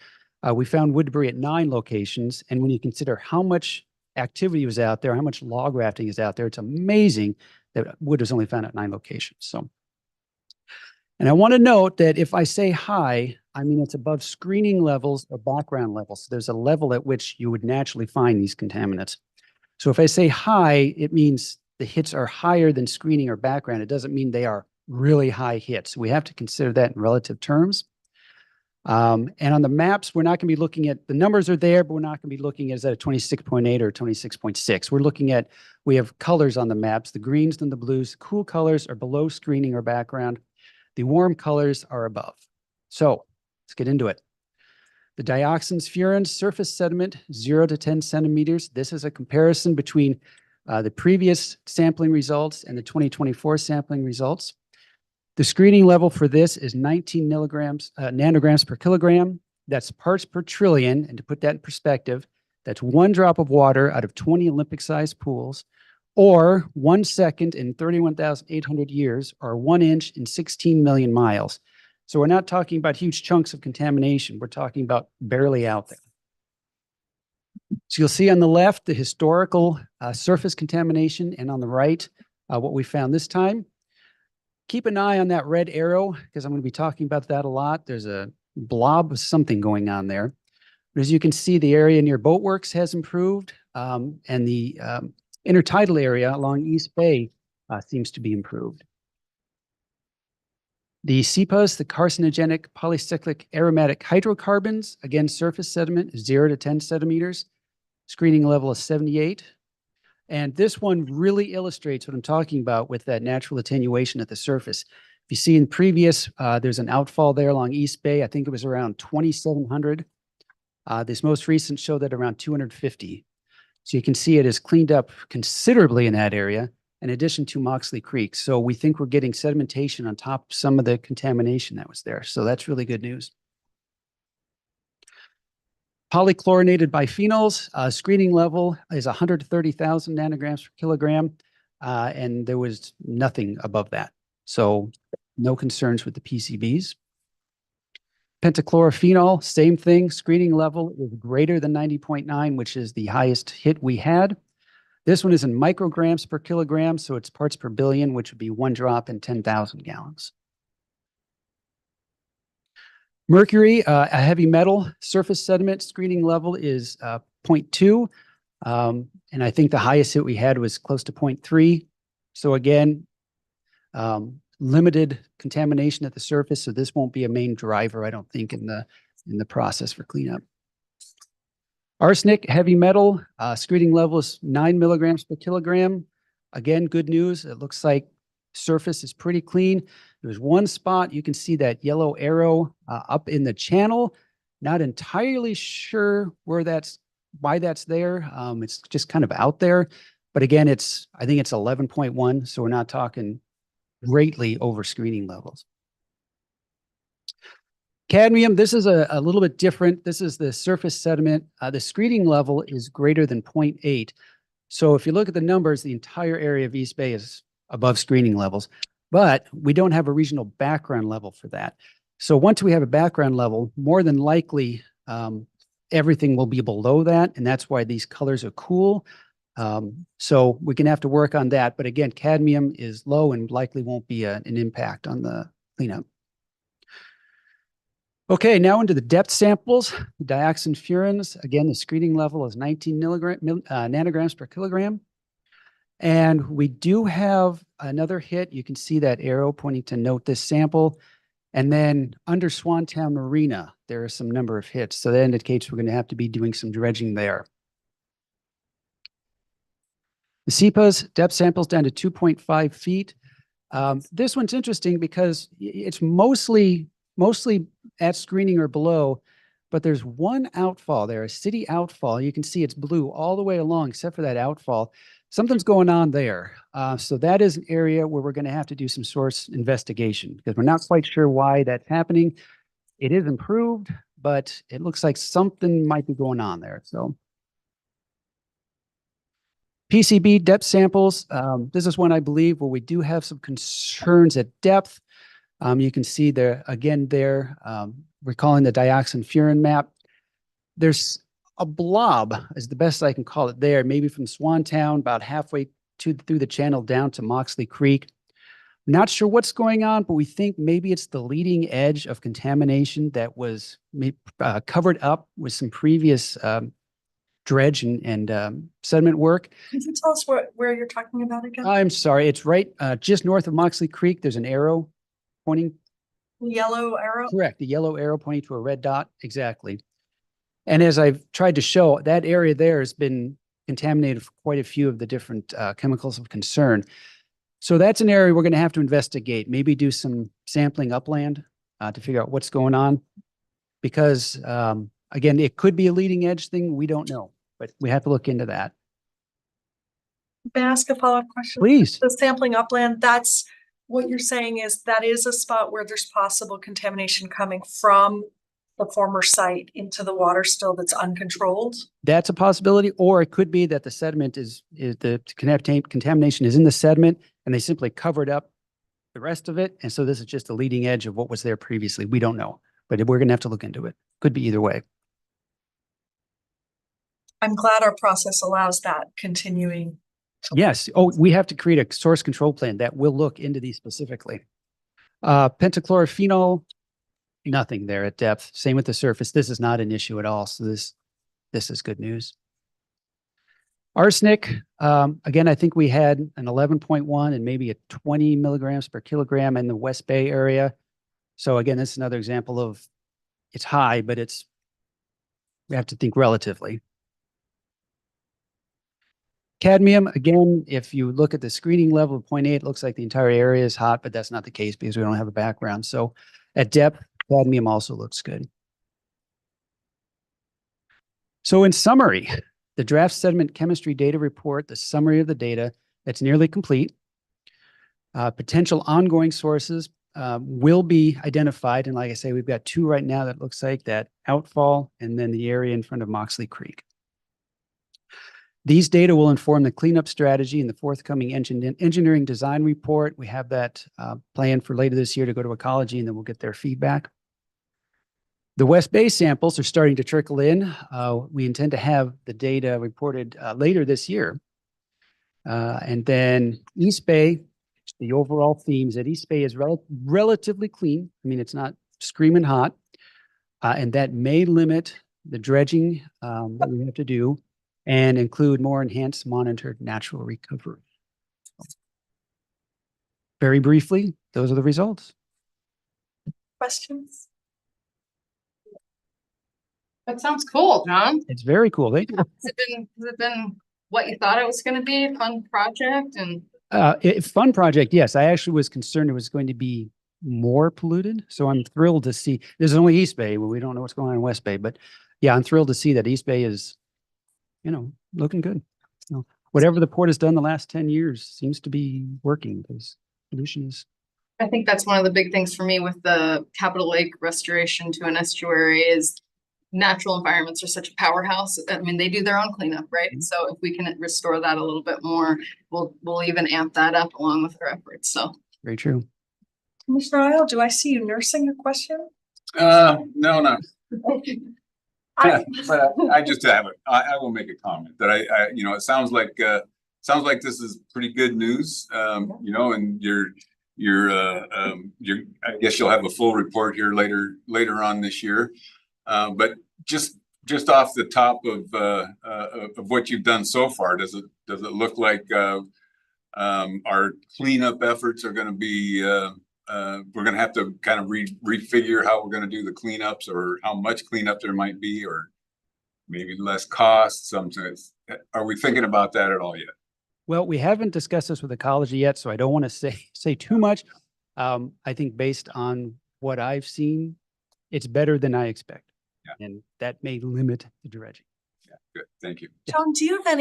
We found wood debris at 9 locations. And when you consider how much activity was out there, how much log rafting is out there, it's amazing that wood was only found at 9 locations. So, and I want to note that if I say high, I mean it's above screening levels or background levels. So there's a level at which you would naturally find these contaminants. So if I say high, it means the hits are higher than screening or background. It doesn't mean they are really high hits. We have to consider that in relative terms. And on the maps, we're not going to be looking at, the numbers are there, but we're not going to be looking at, is that a 26.8 or 26.6? We're looking at, we have colors on the maps, the greens and the blues. Cool colors are below screening or background. The warm colors are above. So let's get into it. The dioxins, furans, surface sediment, 0 to 10 centimeters. This is a comparison between the previous sampling results and the 2024 sampling results. The screening level for this is 19 nanograms per kilogram. That's parts per trillion. And to put that in perspective, that's 1 drop of water out of 20 Olympic-sized pools, or 1 second in 31,800 years, or 1 inch in 16 million miles. So we're not talking about huge chunks of contamination. We're talking about barely out there. So you'll see on the left, the historical surface contamination, and on the right, what we found this time. Keep an eye on that red arrow, because I'm going to be talking about that a lot. There's a blob of something going on there. But as you can see, the area near Boatworks has improved, and the intertidal area along East Bay seems to be improved. The CPAs, the carcinogenic polycyclic aromatic hydrocarbons, again, surface sediment is 0 to 10 centimeters, screening level is 78. And this one really illustrates what I'm talking about with that natural attenuation at the surface. If you see in previous, there's an outfall there along East Bay. I think it was around 2,700. This most recent showed that around 250. So you can see it has cleaned up considerably in that area, in addition to Moxley Creek. So we think we're getting sedimentation on top of some of the contamination that was there. So that's really good news. Polychlorinated biphenyls, screening level is 130,000 nanograms per kilogram, and there was nothing above that. So no concerns with the PCBs. Pentachlorophenol, same thing, screening level is greater than 90.9, which is the highest hit we had. This one is in micrograms per kilogram, so it's parts per billion, which would be 1 drop in 10,000 gallons. Mercury, a heavy metal, surface sediment screening level is 0.2. And I think the highest hit we had was close to 0.3. So again, limited contamination at the surface. So this won't be a main driver, I don't think, in the process for cleanup. Arsenic, heavy metal, screening level is 9 milligrams per kilogram. Again, good news. It looks like surface is pretty clean. There's one spot, you can see that yellow arrow up in the channel. Not entirely sure why that's there. It's just kind of out there. But again, I think it's 11.1, so we're not talking greatly over screening levels. Cadmium, this is a little bit different. This is the surface sediment. The screening level is greater than 0.8. So if you look at the numbers, the entire area of East Bay is above screening levels, but we don't have a regional background level for that. So once we have a background level, more than likely, everything will be below that. And that's why these colors are cool. So we're going to have to work on that. But again, cadmium is low and likely won't be an impact on the cleanup. Okay, now into the depth samples, the dioxin furans. Again, the screening level is 19 nanograms per kilogram. And we do have another hit. You can see that arrow pointing to note this sample. And then under Swantown Marina, there are some number of hits. So that indicates we're going to have to be doing some dredging there. The SEPA's depth samples down to 2.5 feet. This one's interesting because it's mostly at screening or below, but there's one outfall there, a city outfall. You can see it's blue all the way along, except for that outfall. Something's going on there. So that is an area where we're going to have to do some source investigation because we're not quite sure why that's happening. It is improved, but it looks like something might be going on there. So PCB depth samples. This is one I believe where we do have some concerns at depth. You can see there again there, recalling the dioxin furan map. There's a blob is the best I can call it there, maybe from Swantown, about halfway through the channel down to Moxley Creek. Not sure what's going on, but we think maybe it's the leading edge of contamination that was covered up with some previous dredge and sediment work. Could you tell us where you're talking about again? I'm sorry, it's right just north of Moxley Creek. There's an arrow pointing. Yellow arrow? Correct, the yellow arrow pointing to a red dot, exactly. And as I've tried to show, that area there has been contaminated for quite a few of the different chemicals of concern. So that's an area we're going to have to investigate, maybe do some sampling upland to figure out what's going on. Because again, it could be a leading edge thing. We don't know, but we have to look into that. May I ask a follow-up question? Please. The sampling upland, that's what you're saying is that is a spot where there's possible contamination coming from the former site into the water still that's uncontrolled? That's a possibility, or it could be that the sediment is the contamination is in the sediment and they simply covered up the rest of it. And so this is just the leading edge of what was there previously. We don't know, but we're going to have to look into it. Could be either way. I'm glad our process allows that continuing. Yes. Oh, we have to create a source control plan that will look into these specifically. Pentachlorophenol, nothing there at depth. Same with the surface. This is not an issue at all. So this is good news. Arsenic, again, I think we had an 11.1 and maybe a 20 milligrams per kilogram in the West Bay area. So again, this is another example of it's high, but we have to think relatively. Cadmium, again, if you look at the screening level of 0.8, it looks like the entire area is hot, but that's not the case because we don't have a background. So at depth, cadmium also looks good. So in summary, the draft sediment chemistry data report, the summary of the data, that's nearly complete. Potential ongoing sources will be identified. And like I say, we've got 2 right now that looks like that outfall and then the area in front of Moxley Creek. These data will inform the cleanup strategy in the forthcoming engineering design report. We have that planned for later this year to go to ecology, and then we'll get their feedback. The West Bay samples are starting to trickle in. We intend to have the data reported later this year. And then East Bay, the overall themes that East Bay is relatively clean. I mean, it's not screaming hot. And that may limit the dredging that we have to do and include more enhanced monitored natural recovery. Very briefly, those are the results. Questions? That sounds cool, John. It's very cool. Thank you. Has it been what you thought it was going to be? A fun project and Fun project, yes. I actually was concerned it was going to be more polluted. So I'm thrilled to see, there's only East Bay, but we don't know what's going on in West Bay. But yeah, I'm thrilled to see that East Bay is, looking good. Whatever the port has done the last 10 years seems to be working because pollution is I think that's one of the big things for me with the Capitol Lake restoration to an estuary is natural environments are such a powerhouse. I mean, they do their own cleanup, right? So if we can restore that a little bit more, we'll even amp that up along with our efforts. So. Very true. Commissioner Isle, do I see you nursing a question? No. I- But I just have it. I will make a comment that it sounds like this is pretty good news. And I guess you'll have a full report here later on this year. But just off the top of what you've done so far, does it look like our cleanup efforts are going to be we're going to have to kind of refigure how we're going to do the cleanups, or how much cleanup there might be, or maybe less cost? Sometimes, are we thinking about that at all yet? Well, we haven't discussed this with ecology yet, so I don't want to say too much. I think based on what I've seen, it's better than I expect. Yeah. And that may limit the dredging. Yeah, good. Thank you. John, do you have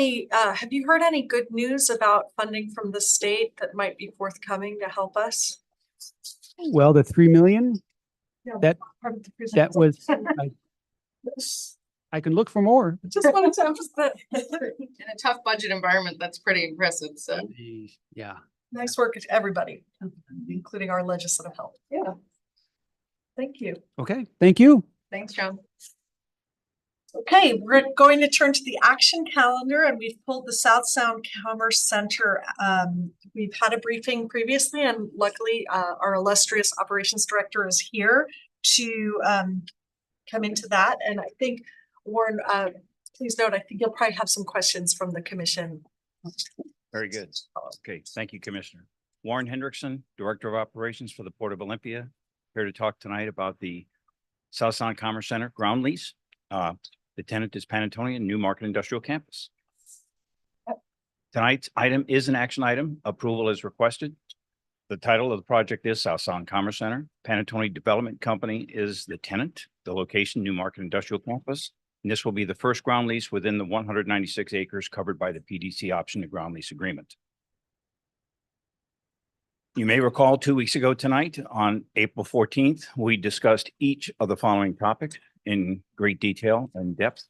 have you heard any good news about funding from the state that might be forthcoming to help us? Well, the 3 million, Yeah, that part of the that was, presentation. I can look for more. Just wanted to emphasize In a tough budget environment, that's pretty impressive. So. Yeah. nice work to everybody, including our legislative help. Yeah. Thank you. Okay, thank you. Thanks, John. Okay, we're going to turn to the action calendar, and we've pulled the South Sound Commerce Center. We've had a briefing previously, and luckily our illustrious operations director is here to come into that. And I think, Warren, please note, I think you'll probably have some questions from the commission. Very good. Okay, thank you, Commissioner. Warren Hendrickson, Director of Operations for the Port of Olympia, here to talk tonight about the South Sound Commerce Center ground lease. The tenant is Panattoni Newmarket Industrial Campus. Tonight's item is an action item. Approval is requested. The title of the project is South Sound Commerce Center. Panattoni Development Company is the tenant. The location, Newmarket Industrial Campus. And this will be the first ground lease within the 196 acres covered by the PDC option to ground lease agreement. You may recall 2 weeks ago tonight, on April 14th, we discussed each of the following topics in great detail and depth.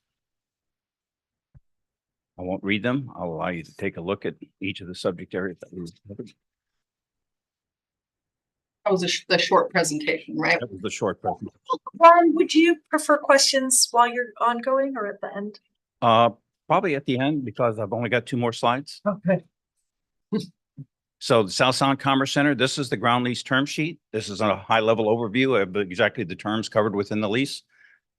I won't read them. I'll allow you to take a look at each of the subject areas that we covered. That was the short presentation, right? That was the short presentation. Warren, would you prefer questions while you're ongoing or at the end? Probably at the end, because I've only got 2 more slides. Okay. So the South Sound Commerce Center, this is the ground lease term sheet. This is a high level overview of exactly the terms covered within the lease.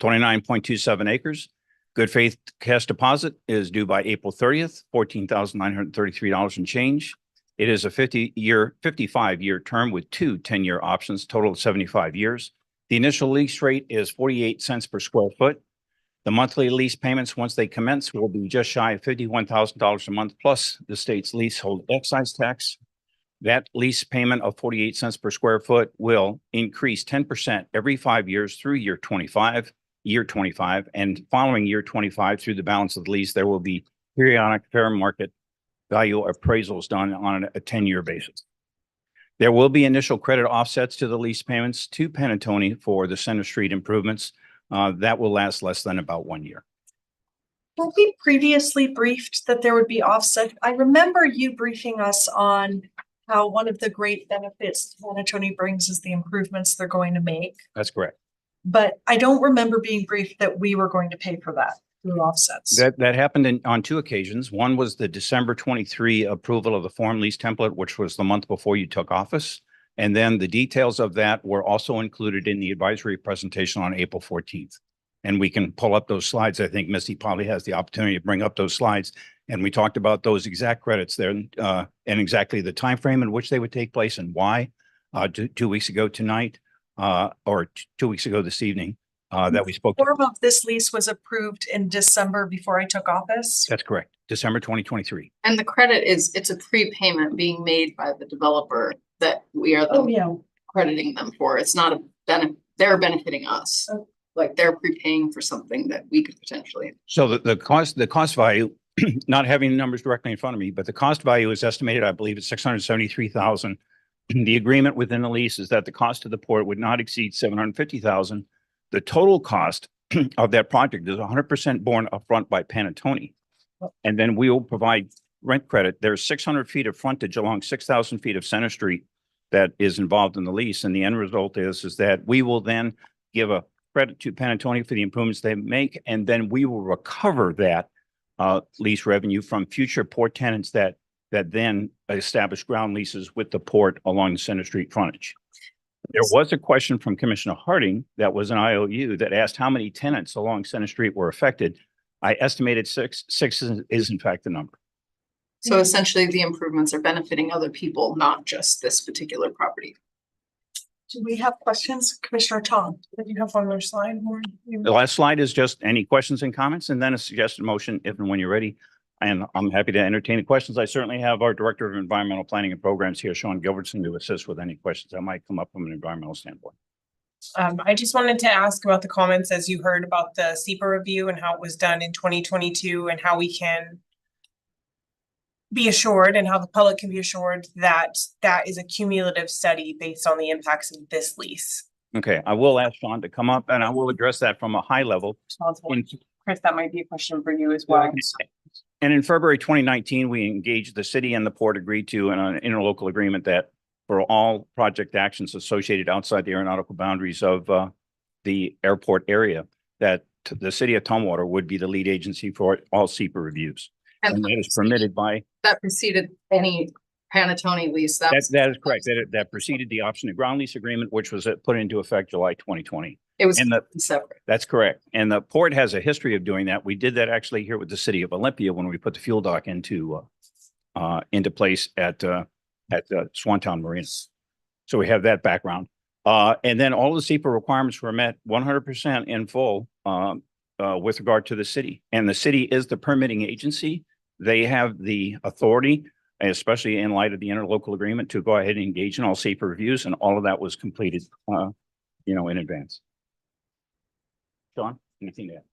29.27 acres. Good faith cash deposit is due by April 30th, $14,933 and change. It is a 55-year term with 2 10-year options, total of 75 years. The initial lease rate is 48 cents per square foot. The monthly lease payments, once they commence, will be just shy of $51,000 a month, plus the state's leasehold excise tax. That lease payment of 48 cents per square foot will increase 10% every 5 years through year 25, and following year 25 through the balance of the lease, there will be periodic fair market value appraisals done on a 10-year basis. There will be initial credit offsets to the lease payments to Panattoni for the Center Street improvements. That will last less than about 1 year. Were we previously briefed that there would be offset? I remember you briefing us on how one of the great benefits Panattoni brings is the improvements they're going to make. That's correct. But I don't remember being briefed that we were going to pay for that through offsets. That happened on 2 occasions. One was the December 23 approval of the form lease template, which was the month before you took office. And then the details of that were also included in the advisory presentation on April 14th. And we can pull up those slides. I think Missy probably has the opportunity to bring up those slides. And we talked about those exact credits there and exactly the time frame in which they would take place and why. 2 weeks ago tonight, or 2 weeks ago this evening, that we spoke. The form of this lease was approved in December before I took office. That's correct. December 2023. And the credit it's a prepayment being made by the developer that we are crediting them for. It's not a benefit. They're benefiting us. Like they're prepaying for something that we could potentially. So the cost value, not having the numbers directly in front of me, but the cost value is estimated, I believe, at $673,000 The agreement within the lease is that the cost of the port would not exceed $750,000. The total cost of that project is 100% borne upfront by Panattoni. And then we will provide rent credit. There's 600 feet of frontage along 6,000 feet of Center Street that is involved in the lease. And the end result is that we will then give a credit to Panattoni for the improvements they make, and then we will recover that lease revenue from future port tenants that then establish ground leases with the port along the Center Street frontage. There was a question from Commissioner Harding that was an IOU that asked how many tenants along Center Street were affected. I estimated six. Six is in fact the number. So essentially, the improvements are benefiting other people, not just this particular property. Do we have questions? Commissioner Tom, did you have one more slide? The last slide is just any questions and comments, and then a suggested motion if and when you're ready. And I'm happy to entertain the questions. I certainly have our Director of Environmental Planning and Programs here, Sean Gilbertson, to assist with any questions that might come up from an environmental standpoint. I just wanted to ask about the comments as you heard about the SEPA review and how it was done in 2022 and how we can be assured and how the public can be assured that that is a cumulative study based on the impacts of this lease. Okay, I will ask Sean to come up and I will address that from a high level. Chris, that might be a question for you as well. And in February 2019, we engaged the city and the port agreed to an interlocal agreement that for all project actions associated outside the aeronautical boundaries of the airport area, that the city of Tumwater would be the lead agency for all SEPA reviews. And that is permitted by. That preceded any Panattoni lease. That is correct. That preceded the option to ground lease agreement, which was put into effect July 2020. It was separate. That's correct. And the port has a history of doing that. We did that actually here with the city of Olympia when we put the fuel dock into place at Swantown Marina. So we have that background. And then all the SEPA requirements were met 100% in full with regard to the city. And the city is the permitting agency. They have the authority, especially in light of the interlocal agreement, to go ahead and engage in all SEPA reviews, and all of that was completed, in advance. Sean, anything to add?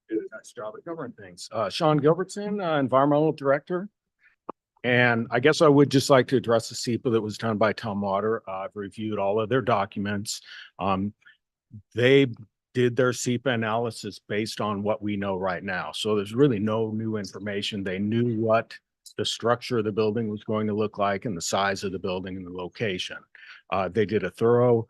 Did a nice job at covering things. Sean Gilbertson, Environmental Director. And I guess I would just like to address the SEPA that was done by Tumwater. I've reviewed all of their documents. They did their SEPA analysis based on what we know right now. So there's really no new information. They knew what the structure of the building was going to look like and the size of the building and the location. They did a thorough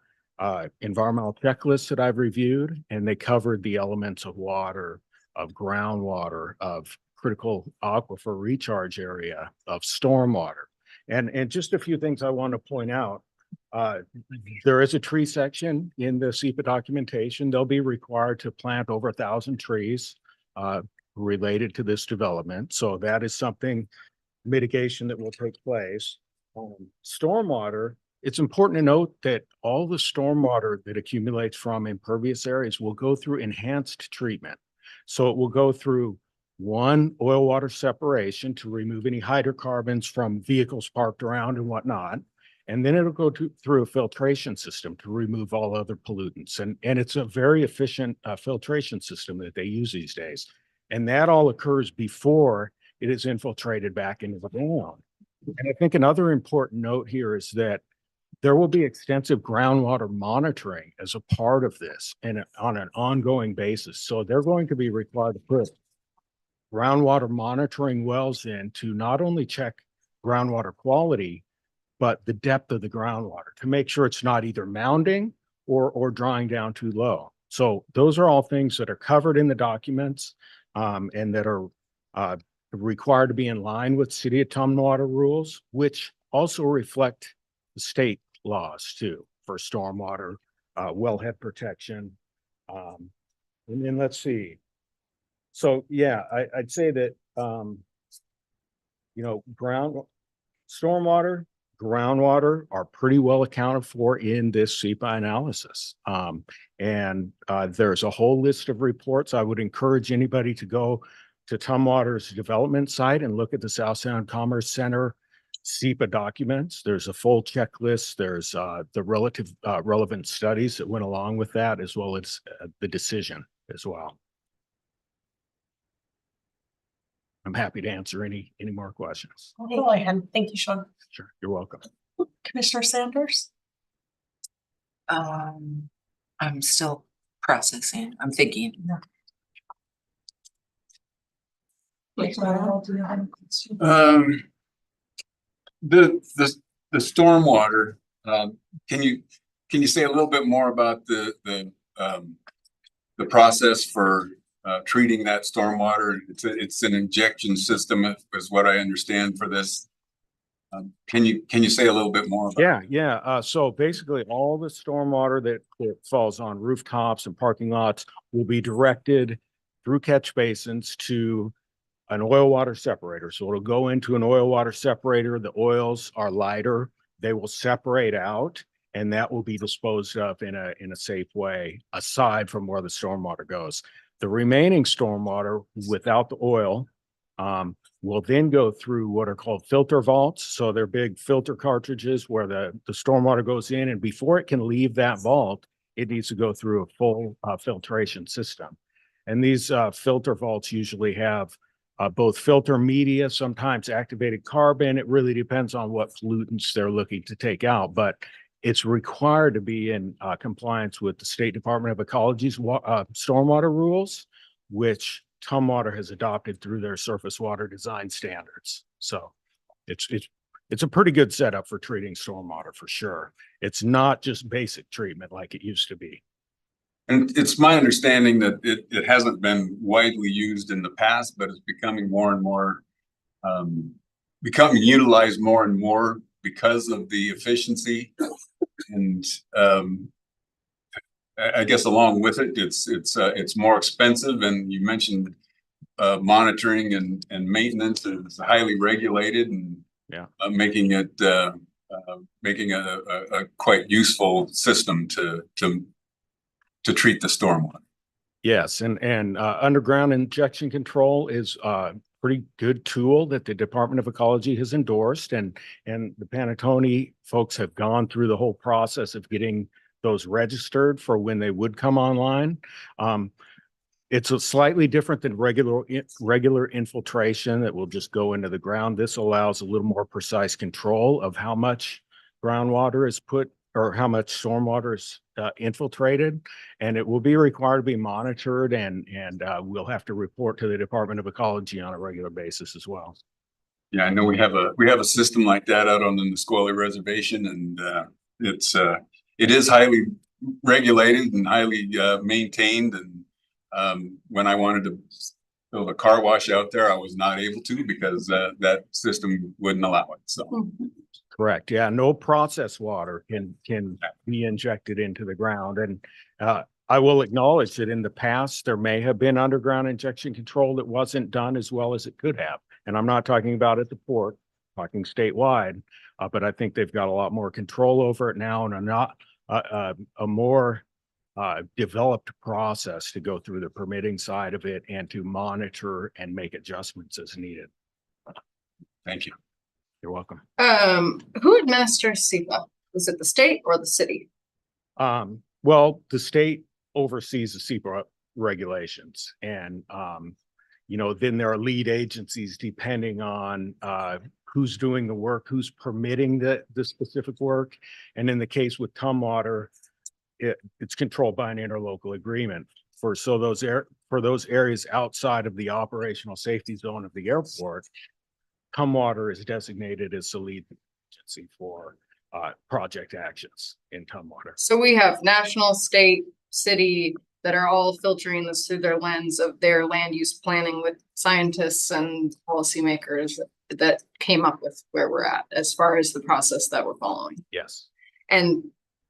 environmental checklist that I've reviewed, and they covered the elements of water, of groundwater, of critical aquifer recharge area, of stormwater. And just a few things I want to point out. There is a tree section in the SEPA documentation. They'll be required to plant over 1,000 trees related to this development. So that is something, mitigation that will take place. Stormwater, it's important to note that all the stormwater that accumulates from impervious areas will go through enhanced treatment. So it will go through one, oil water separation to remove any hydrocarbons from vehicles parked around and whatnot. And then it'll go through a filtration system to remove all other pollutants. And it's a very efficient filtration system that they use these days. And that all occurs before it is infiltrated back into the ground. And I think another important note here is that there will be extensive groundwater monitoring as a part of this and on an ongoing basis. So they're going to be required to put groundwater monitoring wells in to not only check groundwater quality, but the depth of the groundwater to make sure it's not either mounding or drawing down too low. So those are all things that are covered in the documents and that are required to be in line with City of Tumwater rules, which also reflect the state laws too for stormwater, wellhead protection. And then let's see. So yeah, I'd say that, stormwater, groundwater are pretty well accounted for in this SEPA analysis. And there's a whole list of reports. I would encourage anybody to go to Tumwater's development site and look at the South Sound Commerce Center SEPA documents. There's a full checklist. There's the relevant studies that went along with that, as well as the decision as well. I'm happy to answer any more questions. Go ahead. Thank you, Sean. Sure, you're welcome. Commissioner Sanders? I'm still processing. I'm thinking. The stormwater, can you say a little bit more about the process for treating that stormwater? It's an injection system is what I understand for this. Can you say a little bit more about? Yeah. So basically all the stormwater that falls on rooftops and parking lots will be directed through catch basins to an oil water separator. So it'll go into an oil water separator. The oils are lighter. They will separate out, and that will be disposed of in a safe way, aside from where the stormwater goes. The remaining stormwater without the oil will then go through what are called filter vaults. So they're big filter cartridges where the stormwater goes in, and before it can leave that vault, it needs to go through a full filtration system. And these filter vaults usually have both filter media, sometimes activated carbon. It really depends on what pollutants they're looking to take out, but it's required to be in compliance with the State Department of Ecology's stormwater rules, which Tumwater has adopted through their surface water design standards. So it's a pretty good setup for treating stormwater for sure. It's not just basic treatment like it used to be. And it's my understanding that it hasn't been widely used in the past, but it's becoming more and more, becoming utilized more and more because of the efficiency. And I guess along with it, it's more expensive. And you mentioned monitoring and maintenance is highly regulated, and making it making a quite useful system to treat the stormwater. Yes, and underground injection control is a pretty good tool that the Department of Ecology has endorsed, and the Panattoni folks have gone through the whole process of getting those registered for when they would come online. It's a slightly different than regular infiltration that will just go into the ground. This allows a little more precise control of how much groundwater is put or how much stormwater is infiltrated, and it will be required to be monitored, and we'll have to report to the Department of Ecology on a regular basis as well. Yeah, I know we have a system like that out on the Nisqually Reservation, and it is highly regulated and highly maintained. And when I wanted to build a car wash out there, I was not able to because that system wouldn't allow it. So. Correct. Yeah, no process water can be injected into the ground. And I will acknowledge that in the past, there may have been underground injection control that wasn't done as well as it could have. And I'm not talking about at the port, I'm talking statewide, but I think they've got a lot more control over it now, and a more developed process to go through the permitting side of it and to monitor and make adjustments as needed. Thank you. You're welcome. Who administers SEPA? Is it the state or the city? Well, the state oversees the SEPA regulations, and then there are lead agencies depending on who's doing the work, who's permitting the specific work. And in the case with Tumwater, it's controlled by an interlocal agreement. For those areas outside of the operational safety zone of the airport, Tumwater is designated as the lead agency for project actions in Tumwater. So we have national, state, city that are all filtering this through their lens of their land use planning with scientists and policymakers that came up with where we're at as far as the process that we're following. Yes. And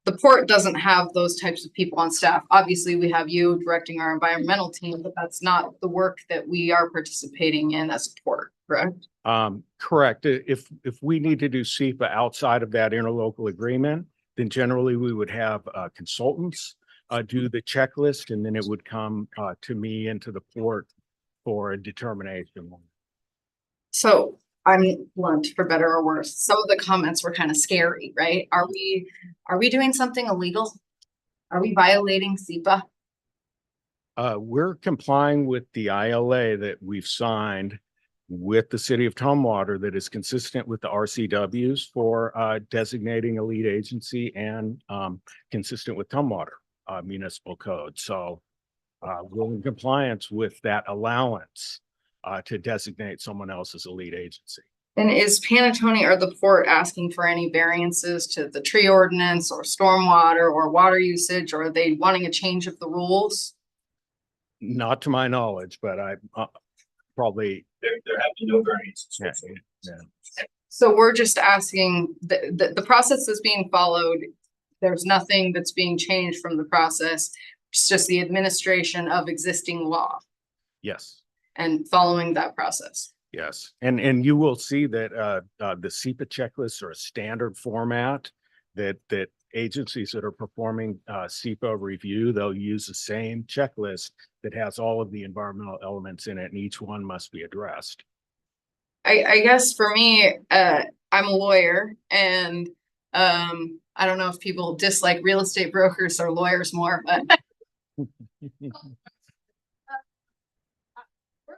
the port doesn't have those types of people on staff. Obviously, we have you directing our environmental team, but that's not the work that we are participating in as a port, correct? Correct. If we need to do SEPA outside of that interlocal agreement, then generally we would have consultants do the checklist, and then it would come to me and to the port for a determination. So I'm blunt, for better or worse. Some of the comments were kind of scary, right? Are we doing something illegal? Are we violating SEPA? We're complying with the ILA that we've signed with the city of Tumwater that is consistent with the RCWs for designating a lead agency and consistent with Tumwater municipal code. So we're in compliance with that allowance to designate someone else as a lead agency. And is Panattoni or the port asking for any variances to the tree ordinance or stormwater or water usage, or are they wanting a change of the rules? Not to my knowledge, but I probably. There have been no variances. Yeah. So we're just asking, the process is being followed. There's nothing that's being changed from the process. It's just the administration of existing law Yes. and following that process. Yes, and you will see that the SEPA checklists are a standard format that agencies that are performing SEPA review, they'll use the same checklist that has all of the environmental elements in it, and each one must be addressed. I guess for me, I'm a lawyer, and I don't know if people dislike real estate brokers or lawyers more, but we're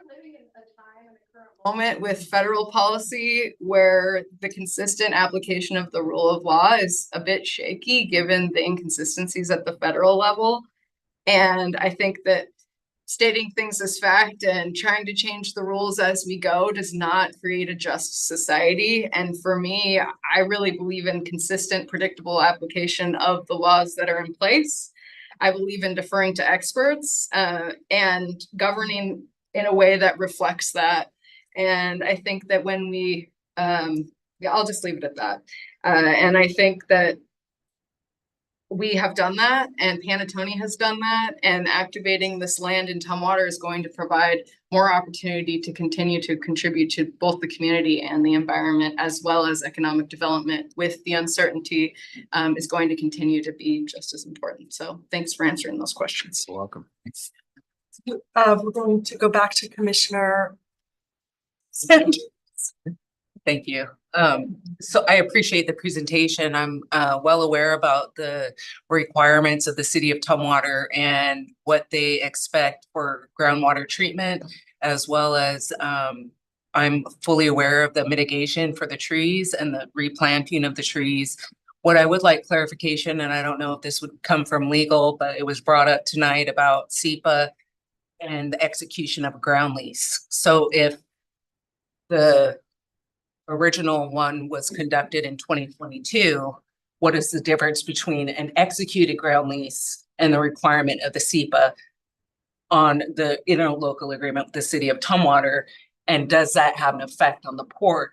living in a time in the current moment with federal policy where the consistent application of the rule of law is a bit shaky given the inconsistencies at the federal level. And I think that stating things as fact and trying to change the rules as we go does not create a just society. And for me, I really believe in consistent, predictable application of the laws that are in place. I believe in deferring to experts and governing in a way that reflects that. And I think that when we, I'll just leave it at that. And I think that we have done that, and Panattoni has done that, and activating this land in Tumwater is going to provide more opportunity to continue to contribute to both the community and the environment, as well as economic development. With the uncertainty is going to continue to be just as important. So thanks for answering those questions. You're welcome. We're going to go back to Commissioner Sanders. Thank you. So I appreciate the presentation. I'm well aware about the requirements of the city of Tumwater and what they expect for groundwater treatment, as well as I'm fully aware of the mitigation for the trees and the replanting of the trees. What I would like clarification, and I don't know if this would come from legal, but it was brought up tonight about SEPA and the execution of a ground lease. So if the original one was conducted in 2022, what is the difference between an executed ground lease and the requirement of the SEPA on the interlocal agreement with the city of Tumwater? And does that have an effect on the port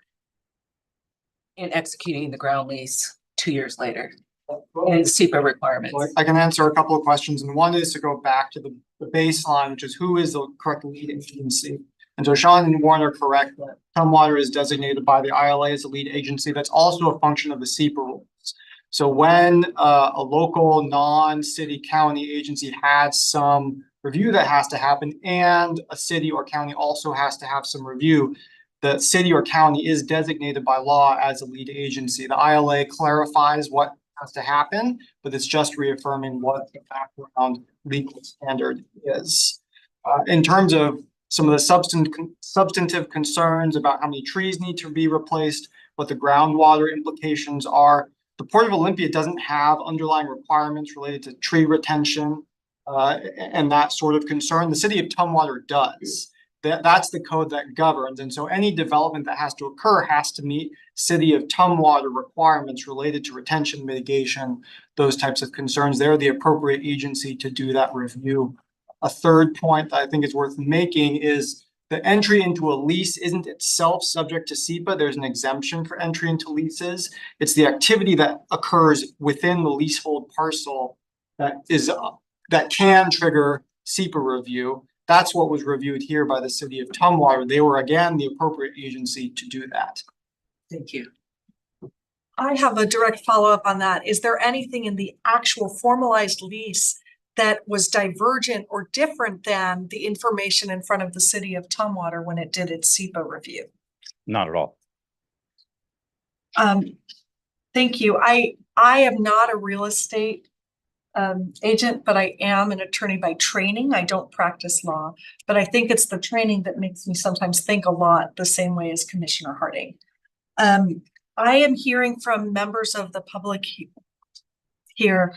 in executing the ground lease 2 years later and SEPA requirements? Well, I can answer a couple of questions, and one is to go back to the baseline, which is who is the correct lead agency. And so Sean and Warren are correct that Tumwater is designated by the ILA as a lead agency. That's also a function of the SEPA rules. So when a local non-city county agency has some review that has to happen, and a city or county also has to have some review, the city or county is designated by law as a lead agency. The ILA clarifies what has to happen, but it's just reaffirming what the background legal standard is. In terms of some of the substantive concerns about how many trees need to be replaced, what the groundwater implications are, the Port of Olympia doesn't have underlying requirements related to tree retention and that sort of concern. The city of Tumwater does. That's the code that governs. And so any development that has to occur has to meet city of Tumwater requirements related to retention, mitigation, those types of concerns. They're the appropriate agency to do that review. A third point that I think is worth making is the entry into a lease isn't itself subject to SEPA. There's an exemption for entry into leases. It's the activity that occurs within the leasehold parcel that can trigger SEPA review. That's what was reviewed here by the city of Tumwater. They were, again, the appropriate agency to do that. Thank you. I have a direct follow-up on that. Is there anything in the actual formalized lease that was divergent or different than the information in front of the city of Tumwater when it did its SEPA review? Not at all. Thank you. I am not a real estate agent, but I am an attorney by training. I don't practice law, but I think it's the training that makes me sometimes think a lot the same way as Commissioner Harding. I am hearing from members of the public here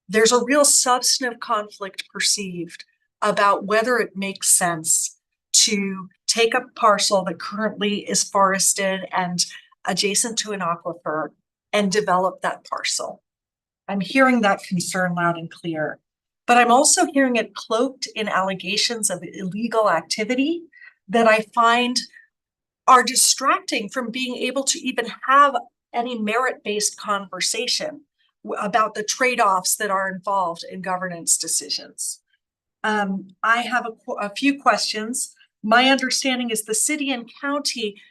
there's a real substantive conflict perceived about whether it makes sense to take a parcel that currently is forested and adjacent to an aquifer and develop that parcel. I'm hearing that concern loud and clear, but I'm also hearing it cloaked in allegations of illegal activity that I find are distracting from being able to even have any merit-based conversation about the trade-offs that are involved in governance decisions. I have a few questions. My understanding is the city and county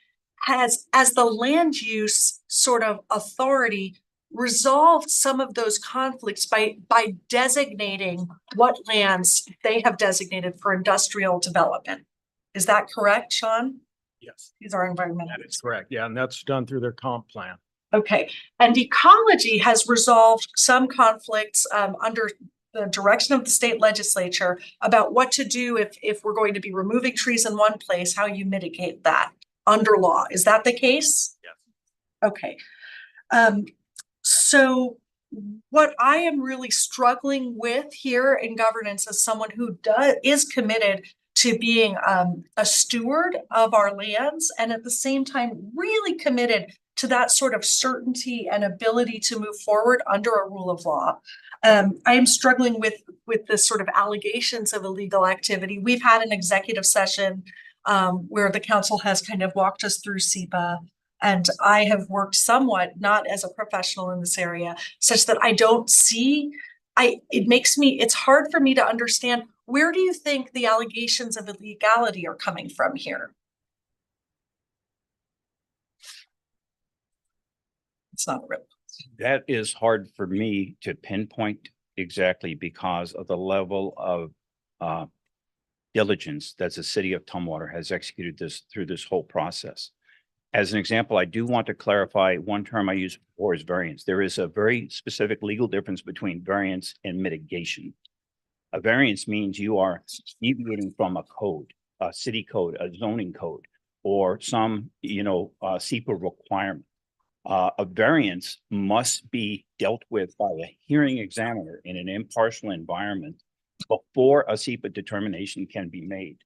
has, as the land use sort of authority, resolved some of those conflicts by designating what lands they have designated for industrial development. Is that correct, Sean? Yes. These are environmental. That is correct. Yeah, and that's done through their comp plan. Okay, and ecology has resolved some conflicts under the direction of the state legislature about what to do if we're going to be removing trees in one place, how you mitigate that under law. Is that the case? Yes. Okay. So what I am really struggling with here in governance as someone who is committed to being a steward of our lands and at the same time really committed to that sort of certainty and ability to move forward under a rule of law. I am struggling with this sort of allegations of illegal activity. We've had an executive session where the council has kind of walked us through SEPA, and I have worked somewhat, not as a professional in this area, such that I don't see, it's hard for me to understand, where do you think the allegations of illegality are coming from here? It's not real. That is hard for me to pinpoint exactly because of the level of diligence that the city of Tumwater has executed through this whole process. As an example, I do want to clarify one term I used before is variance. There is a very specific legal difference between variance and mitigation. A variance means you are deviating from a code, a city code, a zoning code, or some, SEPA requirement. A variance must be dealt with by a hearing examiner in an impartial environment before a SEPA determination can be made.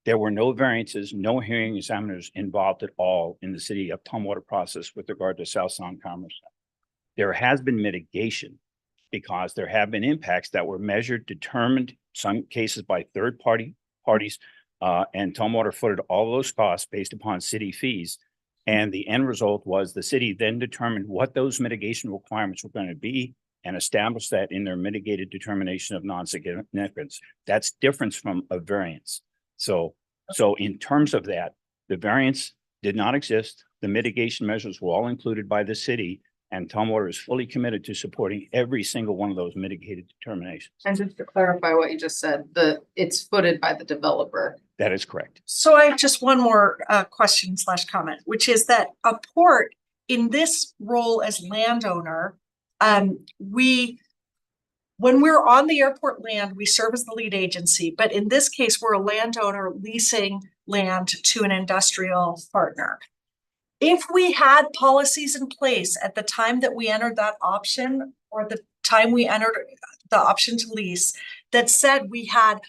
There were no variances, no hearing examiners involved at all in the city of Tumwater process with regard to South Sound Commerce Center. There has been mitigation because there have been impacts that were measured, determined, some cases by third parties, and Tumwater footed all those costs based upon city fees. And the end result was the city then determined what those mitigation requirements were going to be and established that in their mitigated determination of non-significance. That's different from a variance. So in terms of that, the variance did not exist. The mitigation measures were all included by the city, and Tumwater is fully committed to supporting every single one of those mitigated determinations. And just to clarify what you just said, it's footed by the developer. That is correct. So I have just one more question / comment, which is that a port in this role as landowner, when we're on the airport land, we serve as the lead agency, but in this case, we're a landowner leasing land to an industrial partner. If we had policies in place at the time that we entered that option, or the time we entered the option to lease, that said we had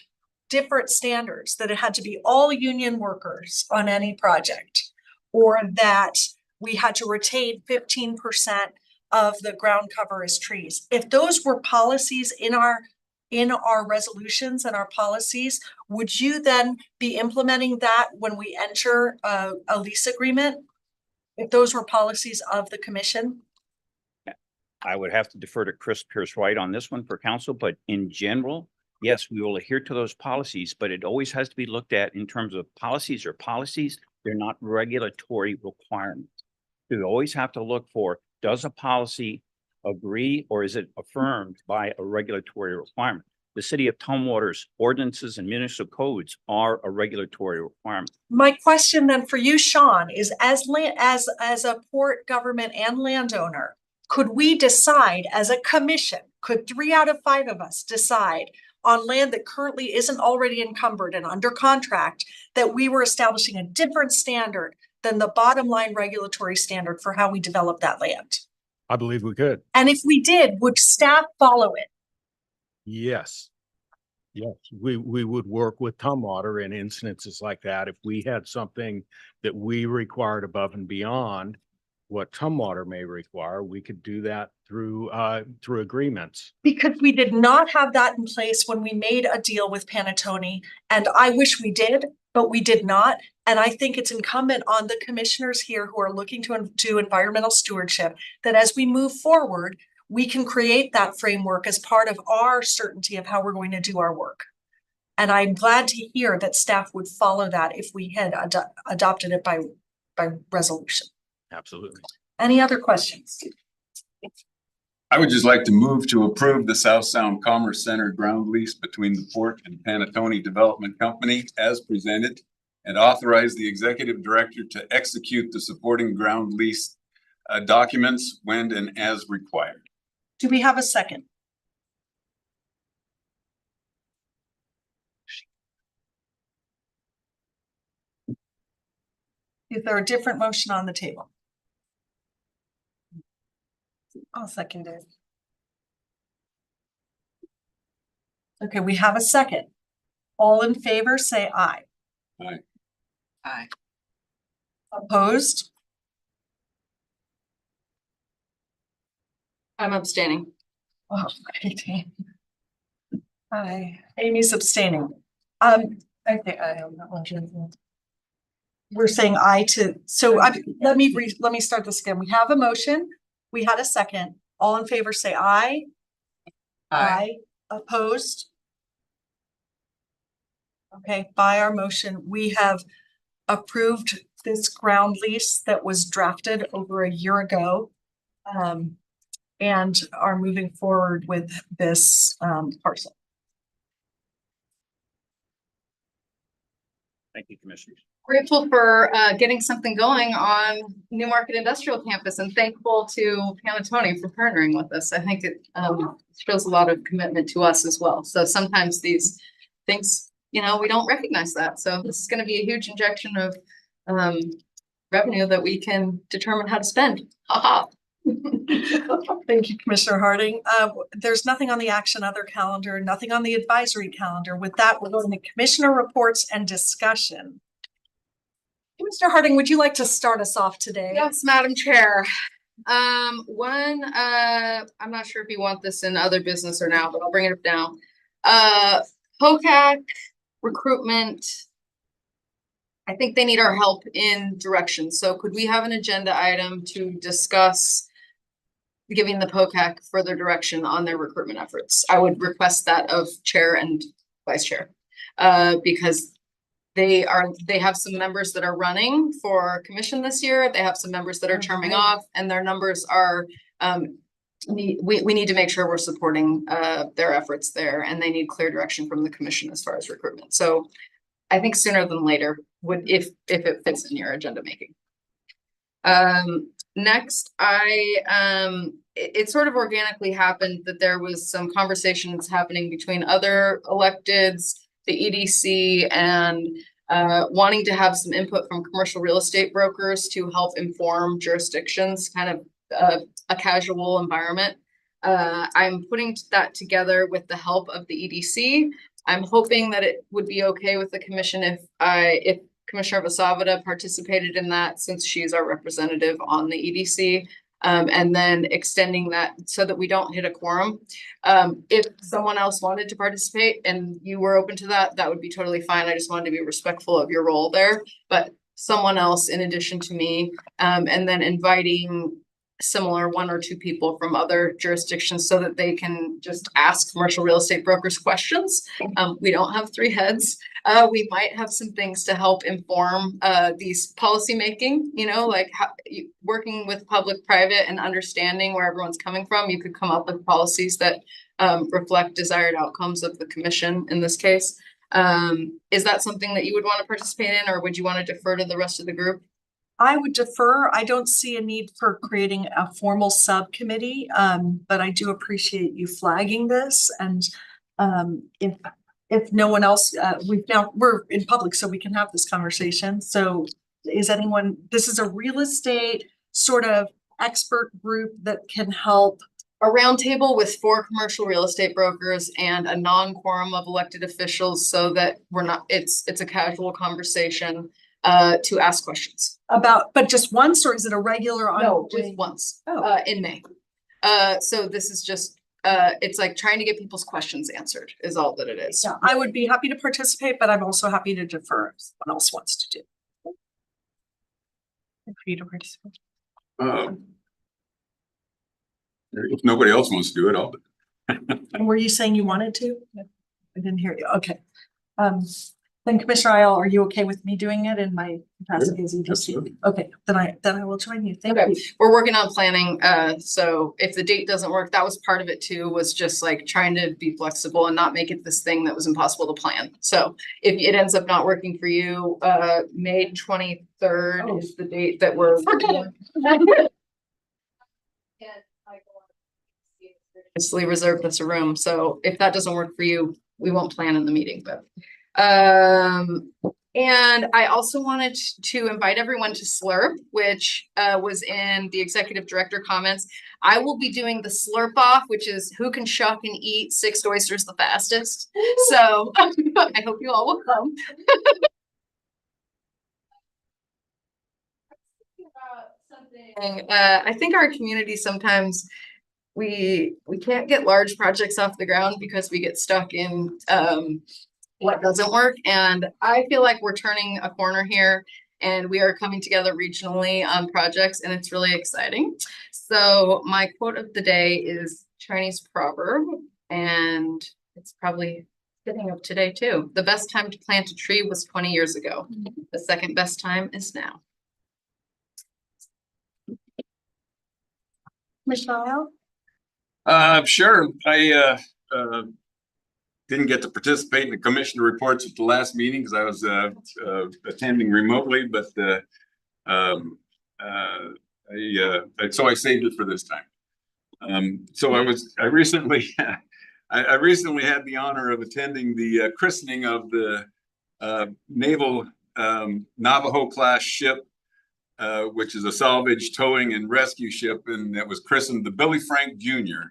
different standards, that it had to be all union workers on any project, or that we had to retain 15% of the ground cover as trees. If those were policies in our resolutions and our policies, would you then be implementing that when we enter a lease agreement? If those were policies of the commission? I would have to defer to Chris Pierce-Wright on this one for council, but in general, yes, we will adhere to those policies, but it always has to be looked at in terms of policies or policies. They're not regulatory requirements. We always have to look for, does a policy agree or is it affirmed by a regulatory requirement? The city of Tumwater's ordinances and municipal codes are a regulatory requirement. My question then for you, Sean, is as a port government and landowner, could we decide as a commission, could 3 out of 5 of us decide on land that currently isn't already encumbered and under contract, that we were establishing a different standard than the bottom line regulatory standard for how we develop that land? I believe we could. And if we did, would staff follow it? Yes. Yes, we would work with Tumwater in instances like that. If we had something that we required above and beyond what Tumwater may require, we could do that through agreements. Because we did not have that in place when we made a deal with Panattoni, and I wish we did, but we did not. And I think it's incumbent on the commissioners here who are looking to do environmental stewardship, that as we move forward, we can create that framework as part of our certainty of how we're going to do our work. And I'm glad to hear that staff would follow that if we had adopted it by resolution. Absolutely. Any other questions? I would just like to move to approve the South Sound Commerce Center ground lease between the Port and Panattoni Development Company as presented, and authorize the executive director to execute the supporting ground lease documents when and as required. Do we have a second? Is there a different motion on the table? I'll second it. Okay, we have a second. All in favor, say aye. Aye. Aye. Opposed? I'm abstaining. Oh, okay. Aye. Amy's abstaining. I think I am that one. We're saying aye to, so let me start this again. We have a motion. We had a second. All in favor, say aye. Aye. Opposed? Okay, by our motion, we have approved this ground lease that was drafted over a year ago. And are moving forward with this parcel. Thank you, Commissioners. Grateful for getting something going on Newmarket Industrial Campus, and thankful to Panattoni for partnering with us. I think it shows a lot of commitment to us as well. So sometimes these things, we don't recognize that. So this is going to be a huge injection of revenue that we can determine how to spend. Ha Thank you, Commissioner Harding. There's nothing on the action other calendar, nothing on the advisory calendar. With that, we're going to commissioner reports and discussion. Commissioner Harding, would you like to start us off today? Yes, Madam Chair. I'm not sure if you want this in other business or now, but I'll bring it up now. POCAC recruitment. I think they need our help in direction. So could we have an agenda item to discuss giving the POCAC further direction on their recruitment efforts? I would request that of chair and vice chair, because they have some members that are running for commission this year. They have some members that are terming off, and their numbers are, we need to make sure we're supporting their efforts there, and they need clear direction from the commission as far as recruitment. So I think sooner than later would, if it fits in your agenda making. Next, it sort of organically happened that there was some conversations happening between other electeds, the EDC, and wanting to have some input from commercial real estate brokers to help inform jurisdictions, kind of a casual environment. I'm putting that together with the help of the EDC. I'm hoping that it would be okay with the commission if Commissioner Vasavada participated in that, since she's our representative on the EDC, and then extending that so that we don't hit a quorum. If someone else wanted to participate and you were open to that, that would be totally fine. I just wanted to be respectful of your role there, but someone else in addition to me, and then inviting similar 1 or 2 people from other jurisdictions so that they can just ask commercial real estate brokers questions. We don't have 3 heads. We might have some things to help inform these policy making, like working with public-private and understanding where everyone's coming from. You could come up with policies that reflect desired outcomes of the commission in this case. Is that something that you would want to participate in, or would you want to defer to the rest of the group? I would defer. I don't see a need for creating a formal subcommittee, but I do appreciate you flagging this. And if no one else, we're in public, so we can have this conversation. So is anyone, this is a real estate sort of expert group that can help. A roundtable with 4 commercial real estate brokers and a non-quorum of elected officials so that we're not, it's a casual conversation to ask questions. About, but just once, or is it a regular? No, just once, Oh. in May. So this is just, it's like trying to get people's questions answered is all that it is. Yeah, I would be happy to participate, but I'm also happy to defer if someone else wants to do. For you to participate. If nobody else wants to do it, I'll do it. And were you saying you wanted to? I didn't hear you. Okay. Then Commissioner Isle, are you okay with me doing it in my capacity as EDC? Okay, then I will join you. Thank Okay, you. we're working on planning, so if the date doesn't work, that was part of it too, was just like trying to be flexible and not make it this thing that was impossible to plan. So if it ends up not working for you, May 23rd is the date that we're. Obviously reserved us a room, so if that doesn't work for you, we won't plan in the meeting, but. And I also wanted to invite everyone to Slurp, which was in the executive director comments. I will be doing the Slurp off, which is who can shuck and eat 6 oysters the fastest. So I hope you all will come. I think our community sometimes we can't get large projects off the ground because we get stuck in what doesn't work. And I feel like we're turning a corner here and we are coming together regionally on projects, and it's really exciting. So my quote of the day is Chinese proverb, and it's probably fitting of today too. The best time to plant a tree was 20 years ago. The second best time is now. Michelle? Sure. I didn't get to participate in the commissioner reports at the last meeting because I was attending remotely, but so I saved it for this time. So I recently I recently had the honor of attending the christening of the naval Navajo class ship, which is a salvage towing and rescue ship, and it was christened the Billy Frank Jr.